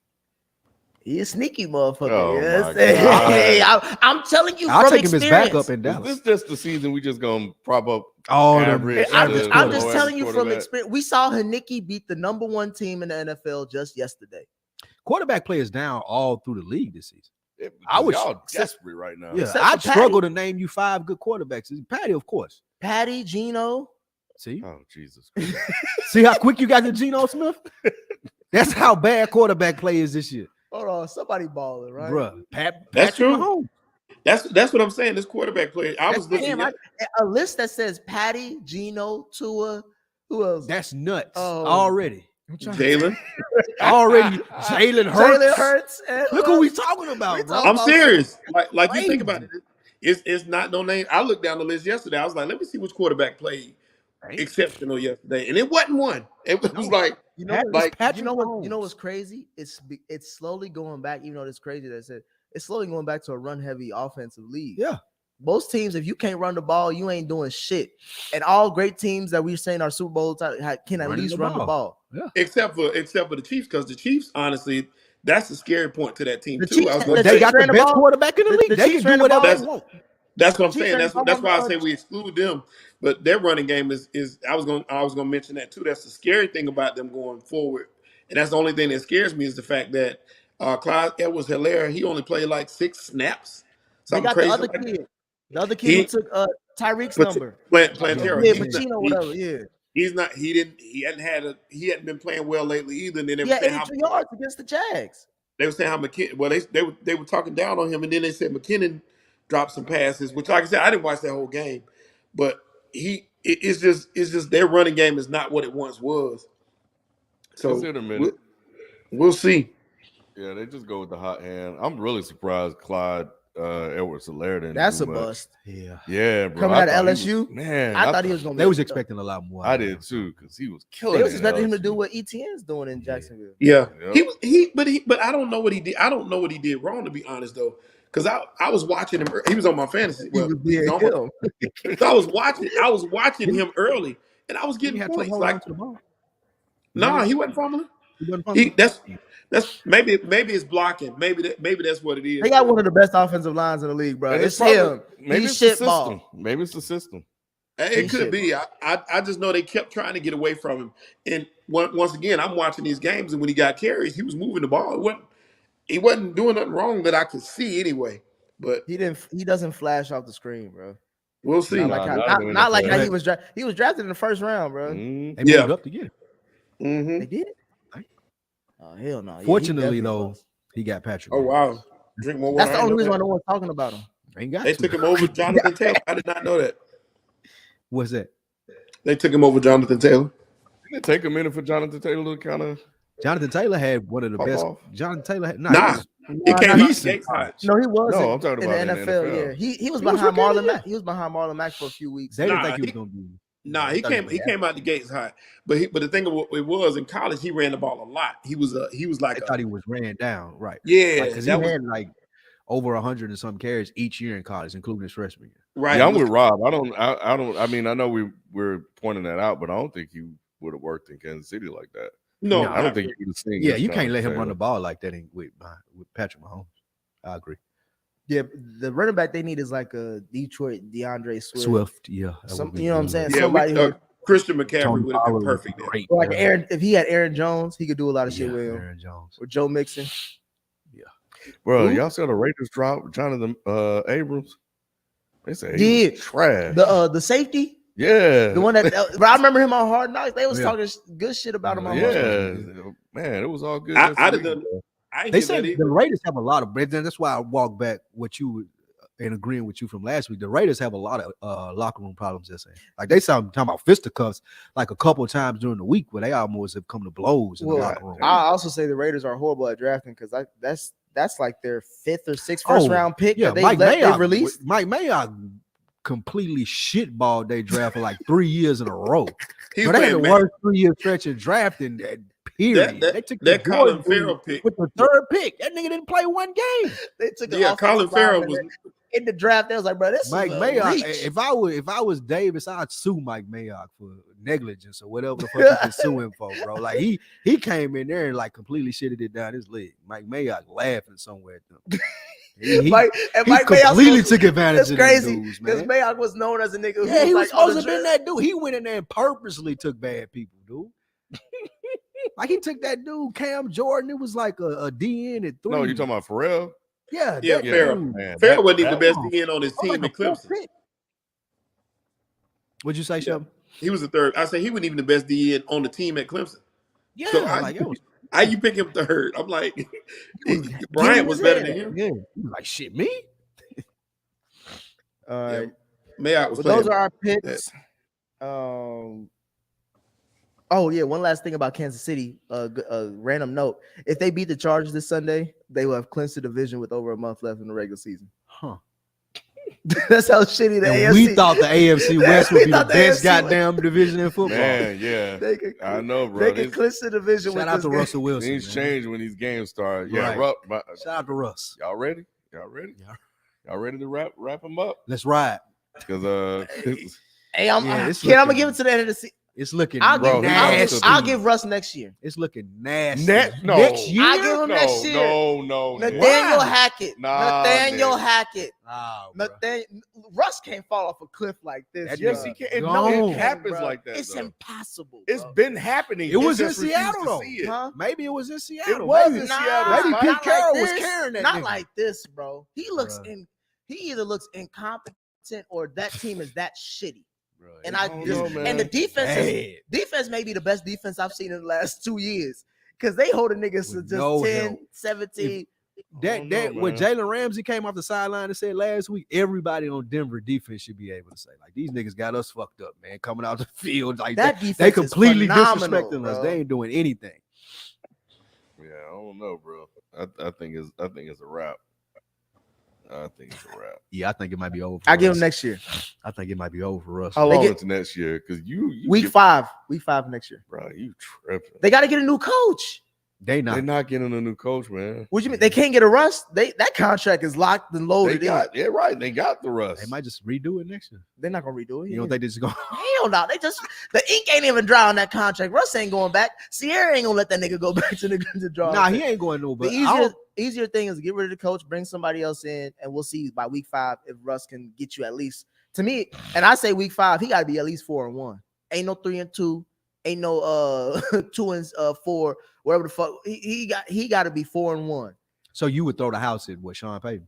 he a sneaky motherfucker. Oh, yes. Hey, I'm telling you, I'll from take him as experience. backup in Dallas. Is this just the season we just gonna prop up average? average? I'm just telling you from experience. We saw Heineke beat the number 1 team in the NFL just yesterday. Quarterback play is down all through the league this season. I was desperate right now. Yeah, I'd struggle to name you 5 good quarterbacks. Patty, of course. Patty, Geno. See? Oh, Jesus. See how quick you got to Geno Smith? That's how bad quarterback play is this year. Hold on, somebody balling, right? Bruh, That's true. Mahomes. That's what I'm saying. This quarterback play. I was looking at a list that says Patty, Geno, Tua. Who else? That's nuts already. Jalen. Already Jalen Hurts. Look who we talking about, bro. I'm serious. Like you think about it. It's not no name. I looked down the list yesterday. I was like, let me see which quarterback played exceptional yesterday, and it wasn't one. It was like you know what's crazy? It's slowly going back. Even though it's crazy that I said it's slowly going back to a run heavy offensive league. Yeah. Most teams, if you can't run the ball, you ain't doing shit. And all great teams that we're saying are Super Bowl can at least run the ball. Yeah. Except for the Chiefs, because the Chiefs, honestly, that's the scary point to that team too. They got the best quarterback in the league. They can do whatever they want. That's what I'm saying. That's why I say we exclude them. But their running game is I was gonna mention that too. That's the scary thing about them going forward. And that's the only thing that scares me is the fact that Clyde Edwards-Helaire, he only played like 6 snaps. Something crazy. The other kid who took Tyreek's number. Plantero. Yeah, Pacino, whatever. Yeah. He hadn't been playing well lately either. And then they were saying 82 yards against the Jags. They were saying how McKinnon. Well, they were talking down on him, and then they said McKinnon dropped some passes. Which, like I said, I didn't watch that whole game, but it's just their running game is not what it once was. So we'll see. Yeah, they just go with the hot hand. I'm really surprised Clyde Edwards-Helaire didn't That's do a much. bust. Yeah, bro. Coming out of LSU, I thought he was going to They was expecting a lot more. I did too, because he was killing. They was expecting him to do what ETN's doing in Jacksonville. Yeah, Yep. but I don't know what he did. I don't know what he did wrong, to be honest, though, because I was watching him. He was on my fantasy. Well, He was being him. So I was watching him early, and I was getting points. Like, nah, he wasn't fumbling. That's maybe it's blocking. Maybe that's what it is. They got one of the best offensive lines in the league, bro. It's him. Maybe it's the system. Maybe it's the system. It could be. I just know they kept trying to get away from him. And once again, I'm watching these games, and when he got carries, he was moving the ball. He wasn't doing nothing wrong that I could see anyway. But he doesn't flash off the screen, bro. We'll see. Not like how he was drafted. He was drafted in the first round, bro. They moved up to get him. They did. Oh hell no! Fortunately, though, he got Patrick. Oh wow! Drink more water. That's the only reason why no one's talking about him. They took him over Jonathan Taylor. I did not know that. What's that? They took him over Jonathan Taylor. Didn't it take a minute for Jonathan Taylor to kind of? Jonathan Taylor had one of the best. Off. Jonathan Taylor had it came decent. No, he was. No, I'm talking about in the NFL. Yeah, he was behind Marlon Mack. He was behind Marlon Mack for a few weeks. They didn't think he was gonna be. He came out the gates hot, but the thing of what it was in college, he ran the ball a lot. He was like I thought he was ran down, right? Yeah, because he had like over 100 and some carries each year in college, including his freshman year. Right. Yeah, I'm with Rob. I don't. I mean, I know we're pointing that out, but I don't think he would have worked in Kansas City like that. No, I don't think he would have seen. Yeah, you can't let him run the ball like that with Patrick Mahomes. I agree. Yeah, the running back they need is like a Detroit DeAndre Swift. Yeah, you know what I'm saying? Yeah, somebody Christian McCaffrey would have been perfect. Like if he had Aaron Jones, he could do a lot of shit with him. Aaron Jones or Joe Mixon. Yeah, bro, y'all saw the Raiders drop Jonathan Abrams. They say trash. The safety. Yeah, the one that. But I remember him on Hard Knocks. They was talking good shit about him. On man, it was all good. They say the Raiders have a lot of, but that's why I walk back what you and agreeing with you from last week. The Raiders have a lot of locker room problems. They're saying, like they talking about fisticuffs like a couple of times during the week where they almost have come to blows in the locker room. I also say the Raiders are horrible at drafting because that's like their 5th or 6th first round pick. Yeah, that they released. Mike Mayock completely shitballed they draft for like 3 years in a row. They had the worst 3-year stretch of drafting. Period. They took that Colin Farrell pick with the 3rd pick. That nigga didn't play one game. They took Colin Farrell was in the draft. They was like, bro, this Mike Mayock. If I was Davis, I'd sue Mike Mayock for negligence or whatever the fuck you can sue him for, bro. Like he came in there and like completely shitted it down his leg. Mike Mayock laughing somewhere at them. Mike completely took advantage of these dudes, man. Because Mayock was known as a nigga who he was like, supposed to have been that dude. He went in there and purposely took bad people, dude. Like he took that dude Cam Jordan. It was like a DN at 3. No, you talking about Pharrell? Yeah, Farrell. Farrell wasn't even the best DN on his team at Clemson. What'd you say, Shelby? He was the 3rd. I said he wasn't even the best DN on the team at Clemson. Yeah, so how you pick him 3rd? I'm like, Bryant was better than him. Yeah, he was like shit me. Mayock was. Those are our picks. Oh yeah, one last thing about Kansas City. A random note: if they beat the Chargers this Sunday, they will have clinched the division with over a month left in the regular season. Huh? That's how shitty the AFC. We thought the AFC West would be the best goddamn division in football. Man, yeah, I know, bro. They can clinch the division. Shout out to Russell Wilson. Things change when these games start. Yeah, right. Shout out to Russ. Y'all ready? Y'all ready to wrap them up? Let's ride. Because hey, I'm gonna give it to the end of the season. It's looking nasty. I'll give Russ next year. It's looking nasty. Next year? I'll give him next year. No. Nathaniel Hackett. Nathaniel Hackett. Russ can't fall off a cliff like this. Yes, he can. It happens like that. It's impossible. It's been happening. It was in Seattle, though. Huh? Maybe it was in Seattle. It was in Seattle. Maybe Pete Carroll was carrying that. Not like this, bro. He either looks incompetent or that team is that shitty. And and the defense may be the best defense I've seen in the last 2 years because they hold the niggas to just 10, 17. When Jalen Ramsey came off the sideline and said last week, everybody on Denver defense should be able to say, like, these niggas got us fucked up, man. Coming out the field like that, they completely disrespecting us. They ain't doing anything. Yeah, I don't know, bro. I think it's a wrap. I think it's a wrap. Yeah, I think it might be over. I give him next year. I think it might be over for us. How They long get- into next year? Because you Week 5 next year. bro, you tripping. They got to get a new coach. They They're not. not getting a new coach, man. What do you mean? They can't get a Russ? That contract is locked and They loaded. got right. They got the rust. They might just redo it next year. They're not gonna redo it. You don't think they just go? Hell no. They just the ink ain't even dry on that contract. Russ ain't going back. Sierra ain't gonna let that nigga go back to the draw. Nah, he ain't going no. The But easier thing is get rid of the coach, bring somebody else in, and we'll see by week 5 if Russ can get you at least. To me, and I say week 5, he got to be at least 4-1. Ain't no 3-2. Ain't no 2-4. Whatever the fuck. He got to be 4-1. So you would throw the house in with Sean Payton?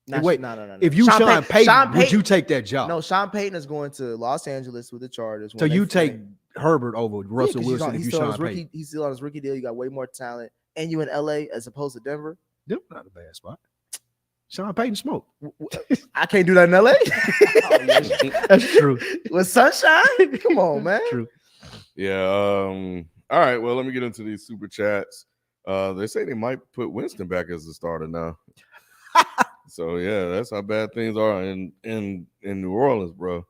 No. If you Sean Payton, would you take that job? No, Sean Payton is going to Los Angeles with the Chargers. So you take Herbert over Russell Wilson if you still on Sean his Payton? He's still on his rookie deal. You got way more talent, and you in LA as opposed to Denver. Them not a bad spot. Sean Payton smoke. I can't do that in LA. That's true. With sunshine, come on, man. True. Yeah. All right. Well, let me get into these super chats. They say they might put Winston back as the starter now. So yeah, that's how bad things are in New Orleans, bro.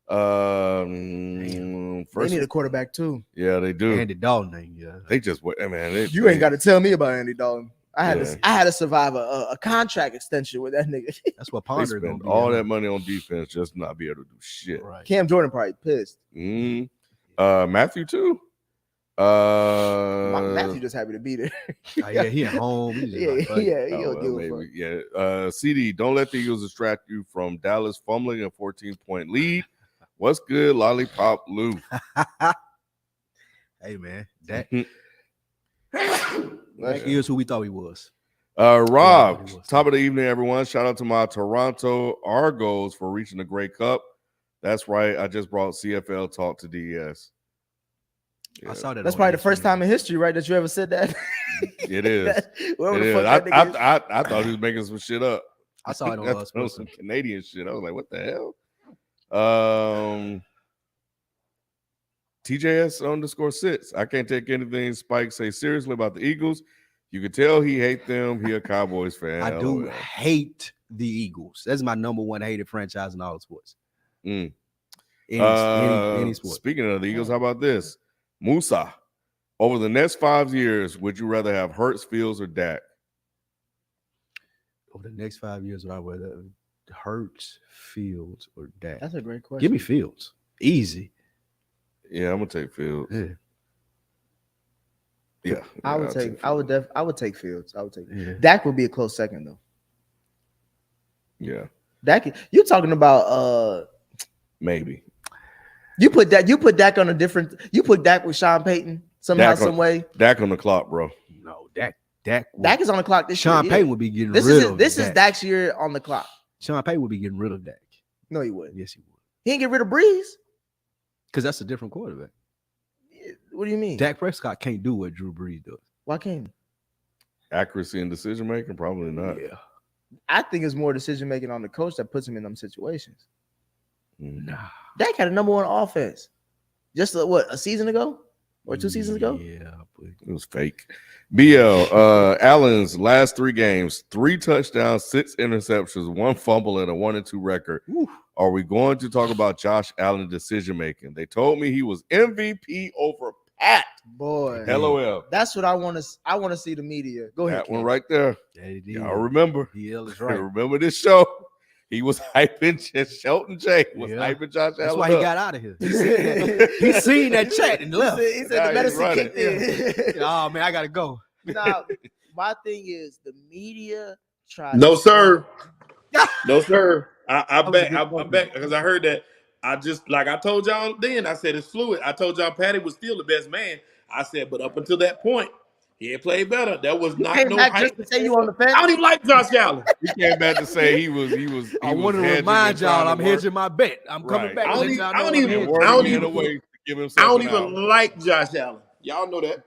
They need a quarterback too. Yeah, they do. Andy Dalton, yeah. They just man. You ain't got to tell me about Andy Dalton. I had to survive a contract extension with that nigga. That's what They Ponder spend all that money on defense just not be able to do shit. Right. Cam Jordan probably pissed. Matthew too. Matthew just happy to be there. Yeah, he at home. He's just like, yeah. CD, don't let the Eagles distract you from Dallas fumbling a 14-point lead. What's good, Lollipop Lou? Hey man, that is who we thought he was. Rob, top of the evening, everyone. Shout out to my Toronto Argos for reaching the Grey Cup. That's right. I just brought CFL talk to DES. Yeah. I saw that. That's probably the first time in history, right, that you ever said that. It is. I thought he was making some shit up. I saw it on some Canadian shit. I was like, what the hell? TJS_6. I can't take anything Spike say seriously about the Eagles. You can tell he hates them. He a Cowboys fan. I do hate the Eagles. That's my number one hated franchise in all sports. Any sport. Speaking of the Eagles, how about this? Musa, over the next 5 years, would you rather have Hurts, Fields, or Dak? Over the next 5 years, would I rather Hurts, Fields, or Dak? That's a great question. Give me Fields. Easy. Yeah, I'm gonna take Fields. Yeah. I would take Fields. I would take Dak would be a close second though. Yeah. Dak, you talking about maybe. You put Dak on a different. You put Dak with Sean Payton somehow, some way. Dak on the clock, bro. No, Dak is on the clock this year. Sean Payton would be getting rid of. This is Dak's year on the clock. Sean Payton would be getting rid of Dak. No, he wouldn't. Yes, he would. He ain't get rid of Breeze because that's a different quarterback. What do you mean? Dak Prescott can't do what Drew Brees does. Why can't he? Accuracy and decision making, probably not. Yeah, I think it's more decision making on the coach that puts him in them situations. Nah. Dak had a number one offense. Just a season ago or 2 seasons ago? Yeah, it was fake. BL Allen's last 3 games, 3 touchdowns, 6 interceptions, 1 fumble, and a 1-2 record. Ooh. Are we going to talk about Josh Allen decision making? They told me he was MVP over Pat. Boy, LOL. That's what I want to see the media. Go ahead. That one right there. Y'all remember? DL is right. Remember this show? He was hyping Shelton J. hyping Josh Allen. That's why he got out of here. He seen that chat and left. He said the medicine kicked in. Oh man, I gotta go. Now, my thing is the media tried. No, sir. No, sir. I bet because I heard that. I just like I told y'all then. I said it's fluid. I told y'all Patty was still the best man. I said, but up until that point, he had played better. That was not no hype. Just to say you on the fence. I don't even like Josh Allen. He came back to say he was. I want to remind y'all, I'm hedging my bet. I'm coming back. I don't even like Josh Allen. Y'all know that.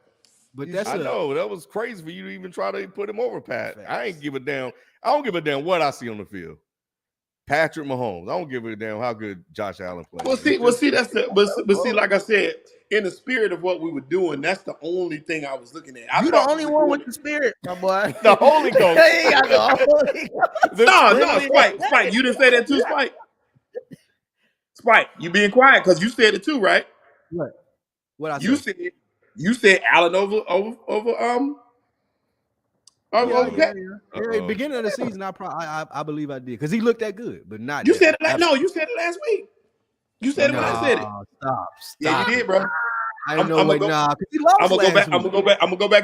But I know that was crazy for you to even try to put him over Pat. I ain't give a damn. I don't give a damn what I see on the field. Patrick Mahomes. I don't give a damn how good Josh Allen plays. Well, see, that's the but see, like I said, in the spirit of what we were doing, that's the only thing I was looking at. You the only one with the spirit, my boy. The Holy Ghost. He got the Holy Ghost. No, Spike, you didn't say that too, Spike. Spike, you being quiet because you said it too, right? What I you said Allen over beginning of the season, I believe I did because he looked that good, but not. You said it you said it last week. You said it when I said it. Stop. Yeah, you did, bro. I'm gonna go back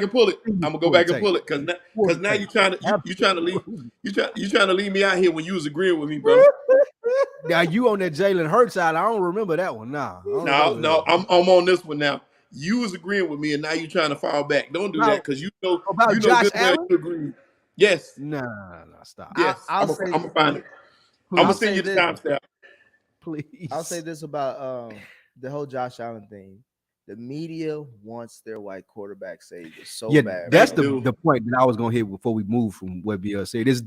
and pull it. I'm gonna go back and pull it because now you trying to leave me out here when you was agreeing with me, bro. Now you on that Jalen Hurts side? I don't remember that one. No, I'm on this one now. You was agreeing with me, and now you trying to fall back. Don't do that because you know Josh good Allen. You agree. Yes. No, stop. Yes, I'm gonna find it. I'm gonna send you the timestamp. Please. I'll say this about the whole Josh Allen thing. The media wants their white quarterback saved so bad. That's the point that I was gonna hit before we move from what BL said. This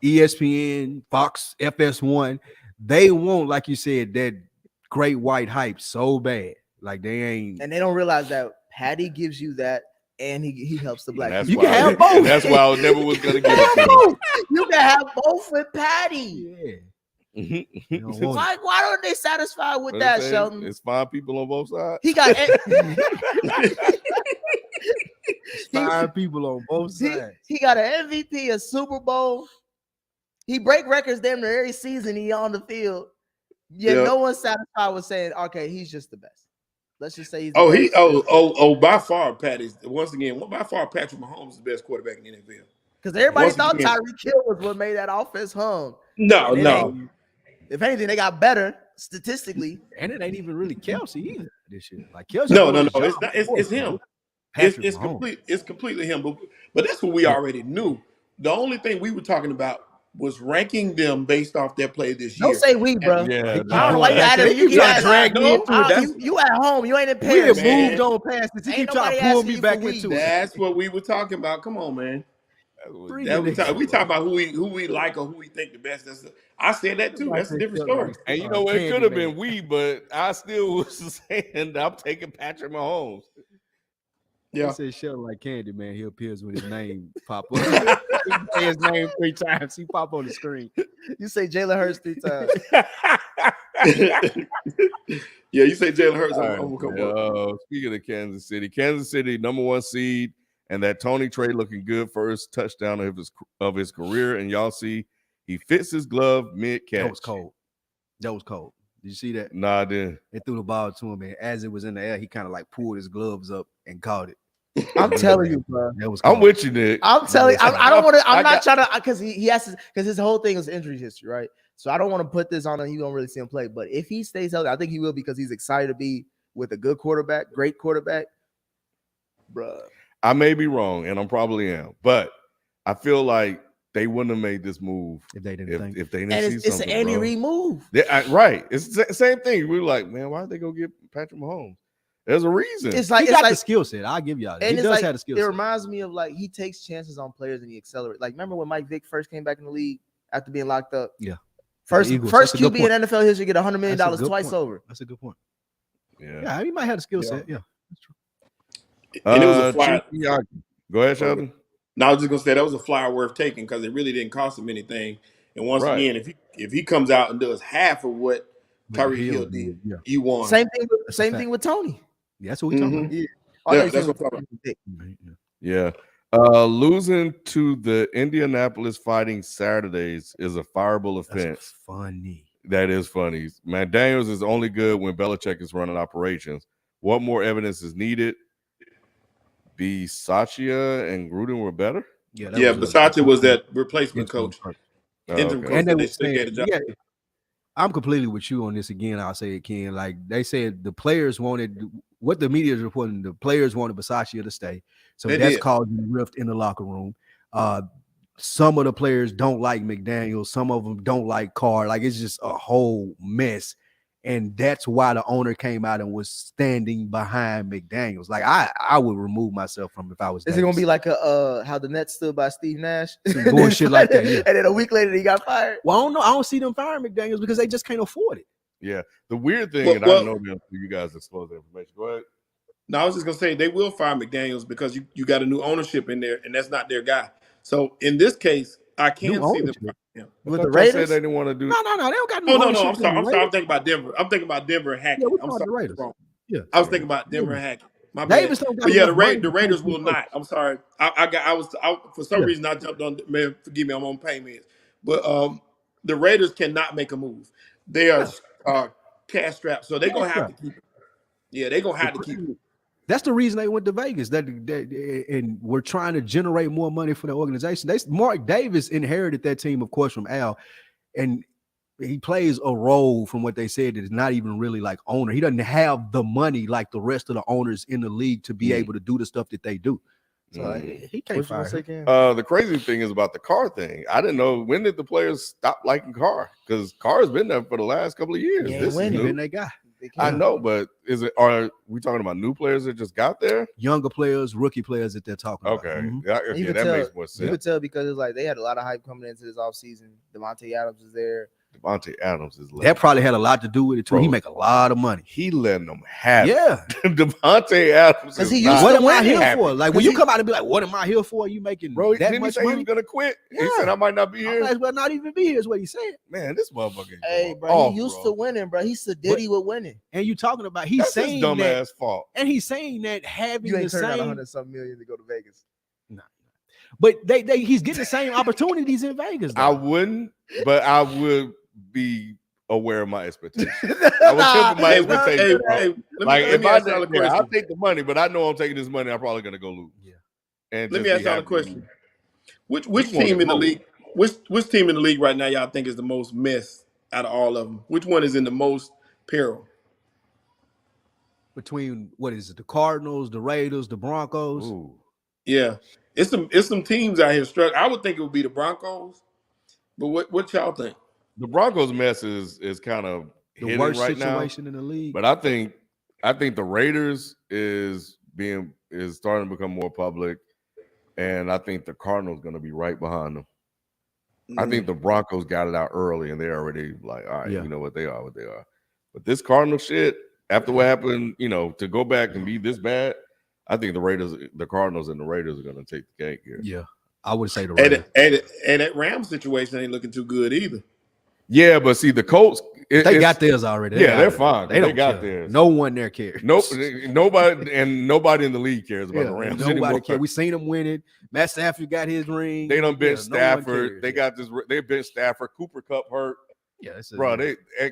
ESPN, Fox, FS1, they want, like you said, that great white hype so bad. Like they ain't, and they don't realize that Patty gives you that, and he helps the black. You can have both. That's why I never was gonna give it to him. You can have both with Patty. Yeah. Why don't they satisfy with that, Sheldon? It's 5 people on both sides. He got 5 people on both sides. He got an MVP, a Super Bowl. He break records damn near every season he on the field. Yet no one's satisfied with saying, okay, he's just the best. Let's just say he's the best. By far, Patty's by far Patrick Mahomes is the best quarterback in the NFL. Because everybody thought Tyreek Hill was what made that offense hum. No. If anything, they got better statistically. And it ain't even really Kelsey either this year. Like Kelsey. No. It's not. It's him. It's completely him. But that's what we already knew. The only thing we were talking about was ranking them based off their play this year. Don't say we, bro. Yeah, I don't know why you added. You at home. You ain't in Paris. We have moved on past this. You keep trying to pull me back into it. That's what we were talking about. Come on, man. We talk about who we like or who we think the best. I said that too. That's a different story. And you know it could have been we, but I still was saying I'm taking Patrick Mahomes. Yeah, he said Sheldon like Candy, man. He appears when his name pop up. He say his name 3 times. He pop on the screen. You say Jalen Hurts 3 times. Yeah, you say Jalen Hurts. Speaking of Kansas City, number 1 seed. And that Tony Trey looking good, first touchdown of his career. And y'all see he fits his glove mid-catch. That was cold. Did you see that? Nah, I didn't. They threw the ball to him, and as it was in the air, he kind of like pulled his gloves up and caught it. I'm telling you, bro. That was cold. I'm with you, Nick. I'm telling you. I don't want to. I'm not trying to, because he has to, because his whole thing is injury history, right? So I don't want to put this on him. You don't really see him play. But if he stays healthy, I think he will, because he's excited to be with a good quarterback, great quarterback. Bruh. I may be wrong, and I probably am, but I feel like they wouldn't have made this move if they didn't see something. It's an Andy Reid move. Right. It's the same thing. We were like, man, why did they go get Patrick Mahomes? There's a reason. It's like he got the skill set. I'll give y'all. He does have the skill set. It reminds me of, like, he takes chances on players and he accelerates. Like, remember when Mike Vick first came back in the league after being locked up? Yeah. First QB in NFL history get $100 million twice over. That's a good point. Yeah, he might have the skill set. Yeah, that's true. And it was a flyer. Go ahead, Sheldon. No, I was just gonna say that was a flyer worth taking because it really didn't cost him anything. And once again, if he comes out and does half of what Tyreek Hill did, you won. Same thing with Tony. Yeah, that's what we're talking about. That's what I'm talking about. Yeah. Losing to the Indianapolis Fighting Saturdays is a fireable offense. That's funny. That is funny. Man, Daniels is only good when Belichick is running operations. What more evidence is needed? Bisaccia and Gruden were better? Yeah, Bisaccia was that replacement coach. I'm completely with you on this again. I'll say it, Ken. Like they said, the players wanted what the media is reporting. The players wanted Bisaccia to stay, so that's causing a rift in the locker room. Some of the players don't like McDaniels. Some of them don't like Carr. Like it's just a whole mess. And that's why the owner came out and was standing behind McDaniels. Like I would remove myself from if I was. Is it gonna be like how the Nets stood by Steve Nash? Doing shit like that, yeah. And then a week later he got fired. Well, I don't know. I don't see them firing McDaniels because they just can't afford it. Yeah. The weird thing, and I know you guys disclose the information. Go ahead. No, I was just gonna say they will fire McDaniels because you got a new ownership in there, and that's not their guy. So in this case, I can see them. With the Raiders, said they didn't want to do. No, they don't got no. I'm sorry. I'm thinking about Denver. I'm thinking about Denver and Hackett. Yeah, I'm sorry. the Raiders. Yeah, I was thinking about Denver and Hackett. My Davis bad. don't got But yeah, enough the Raiders will not. I'm sorry. For some reason I jumped on. Man, forgive me. I'm on payments. But the Raiders cannot make a move. They are cash strapped, so they're gonna have to keep it. Yeah, they're gonna have to keep it. That's the reason they went to Vegas. And we're trying to generate more money for the organization. Mark Davis inherited that team, of course, from Al, and he plays a role from what they said that is not even really like owner. He doesn't have the money like the rest of the owners in the league to be able to do the stuff that they do. So he can't fire him. The crazy thing is about the Carr thing. I didn't know, when did the players stop liking Carr? Because Carr's been there for the last couple of years. This is been that guy. I know, but are we talking about new players that just got there? Younger players, rookie players that they're talking about. Okay, that makes more sense. You could tell because it's like they had a lot of hype coming into this offseason. Devontae Adams is there. Devontae Adams is that probably had a lot to do with it too. Bro, he make a lot of money. He letting them have it. Yeah. Devontae Adams. Because he used what to am I here happen. for? Like when you come out and be like, "What am I here for?" You making bro? That didn't much he say money? He was gonna quit? Yeah. He said I might not be here. I might as well not even be here. Is what he said. Man, this motherfucker. Hey, bro, he used to winning, bro. He's sedity with winning. And you talking about that's saying his dumb that, ass fault. And he's saying that having you ain't the turned same out $100-some million to go to Vegas. No. But he's getting the same opportunities in Vegas. Though. I wouldn't, but I would be aware of my expectations. I would temper my expectations. I'll take the money, but I know I'm taking this money. I'm probably gonna go lose. Yeah. And let me ask y'all a question: Which team in the league? Which team in the league right now y'all think is the most mess out of all of them? Which one is in the most peril? Between what is it? The Cardinals, the Raiders, the Broncos. Ooh. Yeah, it's some teams out here struggling. I would think it would be the Broncos, but what y'all think? The Broncos mess is kind of the worst right situation now, in the league. but I think the Raiders is starting to become more public, and I think the Cardinals going to be right behind them. I think the Broncos got it out early, and they're already like, all right, you know what they are. But this Cardinal shit, after what happened, to go back and be this bad, I think the Cardinals and the Raiders are going to take the cake here. Yeah, I would say the Raiders. And that Rams situation ain't looking too good either. Yeah, but see, the Colts, they got theirs already. They're fine. They got theirs. No one there cares. Nope. Nobody in the league cares about the Rams. Nobody cares. We seen them win it. Matt Stafford got his ring. They done bench Stafford. They got this. They bench Stafford. Cooper Kupp hurt. Yeah, bro.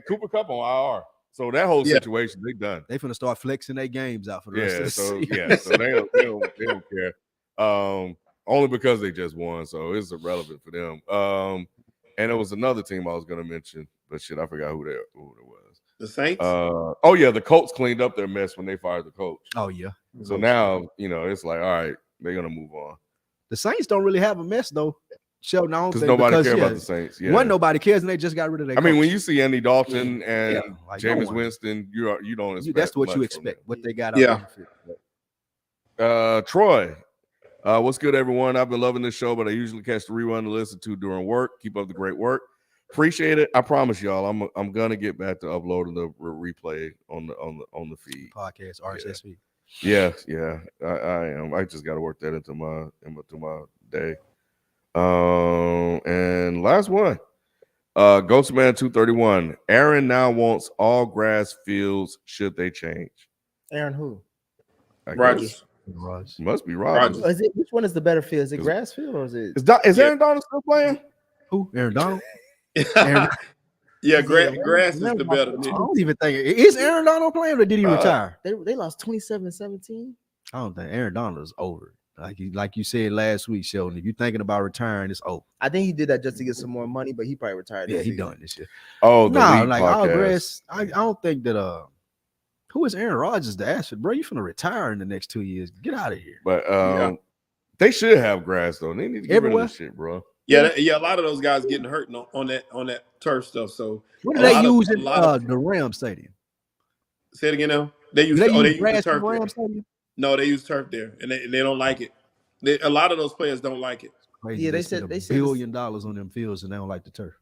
Cooper Kupp on IR. So that whole situation, they done. They finna start flexing their games out for the rest of the season. So they don't care. Only because they just won, so it's irrelevant for them. And it was another team I was going to mention, but shit, I forgot who it was. The Saints? The Colts cleaned up their mess when they fired the coach. Oh, yeah. So now, it's like, all right, they're going to move on. The Saints don't really have a mess, though. Sheldon, I don't think nobody cares about the Saints. Yeah. One, nobody cares, and they just got rid of their coach. When you see Andy Dalton and Jameis Winston, you don't expect that's what you expect, what they got out there. Troy. What's good, everyone? I've been loving this show, but I usually catch the rerun to listen to during work. Keep up the great work. Appreciate it. I promise y'all, I'm gonna get back to uploading the replay on the feed. Podcast RSS feed. Yeah, I am. I just got to work that into my day. And last one. Ghostman 231. Aaron now wants all grass fields. Should they change? Aaron who? Rodgers. Must be Rodgers. Which one is the better field? Is it grass field or is it? Is Aaron Donald still playing? Who? Aaron Donald? Yeah, grass is the better. I don't even think is Aaron Donald playing or did he retire? They lost 27-17. I don't think Aaron Donald is over. Like you said last week, Sheldon. If you're thinking about retiring, it's over. I think he did that just to get some more money, but he probably retired. Yeah, he done this year. Oh, no, like all grass. I don't think that. Who is Aaron Rodgers to ask for? Bro, you finna retire in the next 2 years. Get out of here. But they should have grass though. They need to get rid of this shit, bro. Yeah, a lot of those guys getting hurt on that turf stuff. So what do they use in the Rams Stadium? Say it again now. They use grass the turf in Rams Stadium? No, they use turf there, and they don't like it. A lot of those players don't like it. Crazy. Yeah, they said $1 billion on them fields, and they don't like the turf.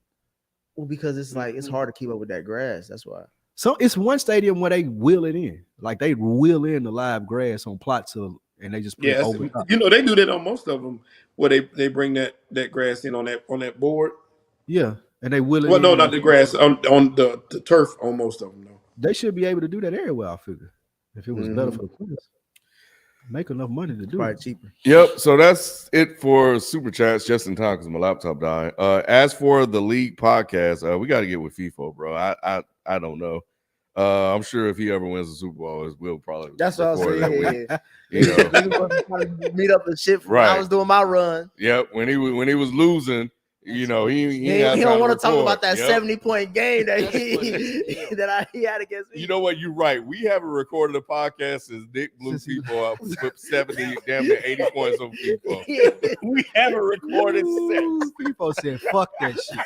Well, because it's like it's hard to keep up with that grass. That's why. So it's one stadium where they wheel it in, like they wheel in the live grass on plots and they just put it over top. You know, they do that on most of them, where they bring that grass in on that board. Yeah, and they wheel it. Well, no, not the grass on the turf on most of them. No, they should be able to do that everywhere. I figure if it was better for the players, make enough money to do it. Cheaper. Yep. So that's it for super chats, just in time because my laptop died. As for the league podcast, we got to get with FIFO, bro. I don't know. I'm sure if he ever wins the Super Bowl, we'll probably. That's what I was saying. Yeah. You know, meet up and shit. When I was doing my run. Yep. When he was losing, you know, he don't want to talk about that 70-point game that he had against me. You know what? You're right. We haven't recorded a podcast since Nick blew people up, put 70, damn near 80 points on people. We haven't recorded since. People said, "Fuck that shit."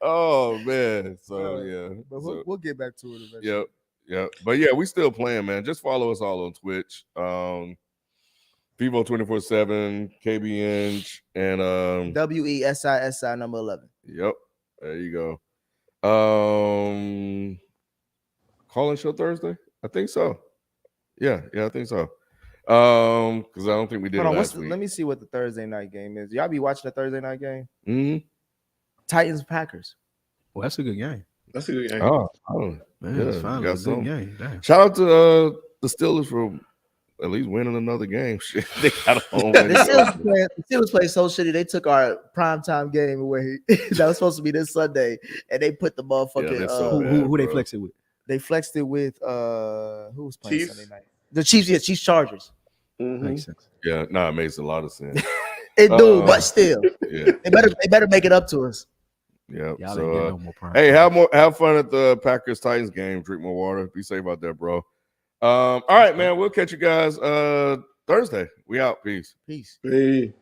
Oh man, so yeah, but we'll get back to it eventually. Yep. But yeah, we still playing, man. Just follow us all on Twitch. Vivo 24/7, KBN, and WESI number 11. Yep, there you go. Call-in show Thursday? I think so. Yeah, I think so. Because I don't think we did it last week. Let me see what the Thursday night game is. Y'all be watching the Thursday night game? Mm-hmm. Titans Packers. Well, that's a good game. That's a good game. Oh man, it's finally a good game. Damn. Shout out to the Steelers for at least winning another game. Shit, they got home. The Steelers played so shitty. They took our primetime game away. That was supposed to be this Sunday, and they put the motherfucking who they flexed it with? They flexed it with who was playing Chiefs? Sunday night? The Chiefs, Chiefs Chargers. Mm-hmm. Makes sense. Yeah, it makes a lot of sense. It do, but still, yeah, they better make it up to us. Yeah. So, hey, have fun at the Packers Titans game. Drink more water. Be safe out there, bro. All right, man. We'll catch you guys Thursday. We out. Peace. Peace. Hey.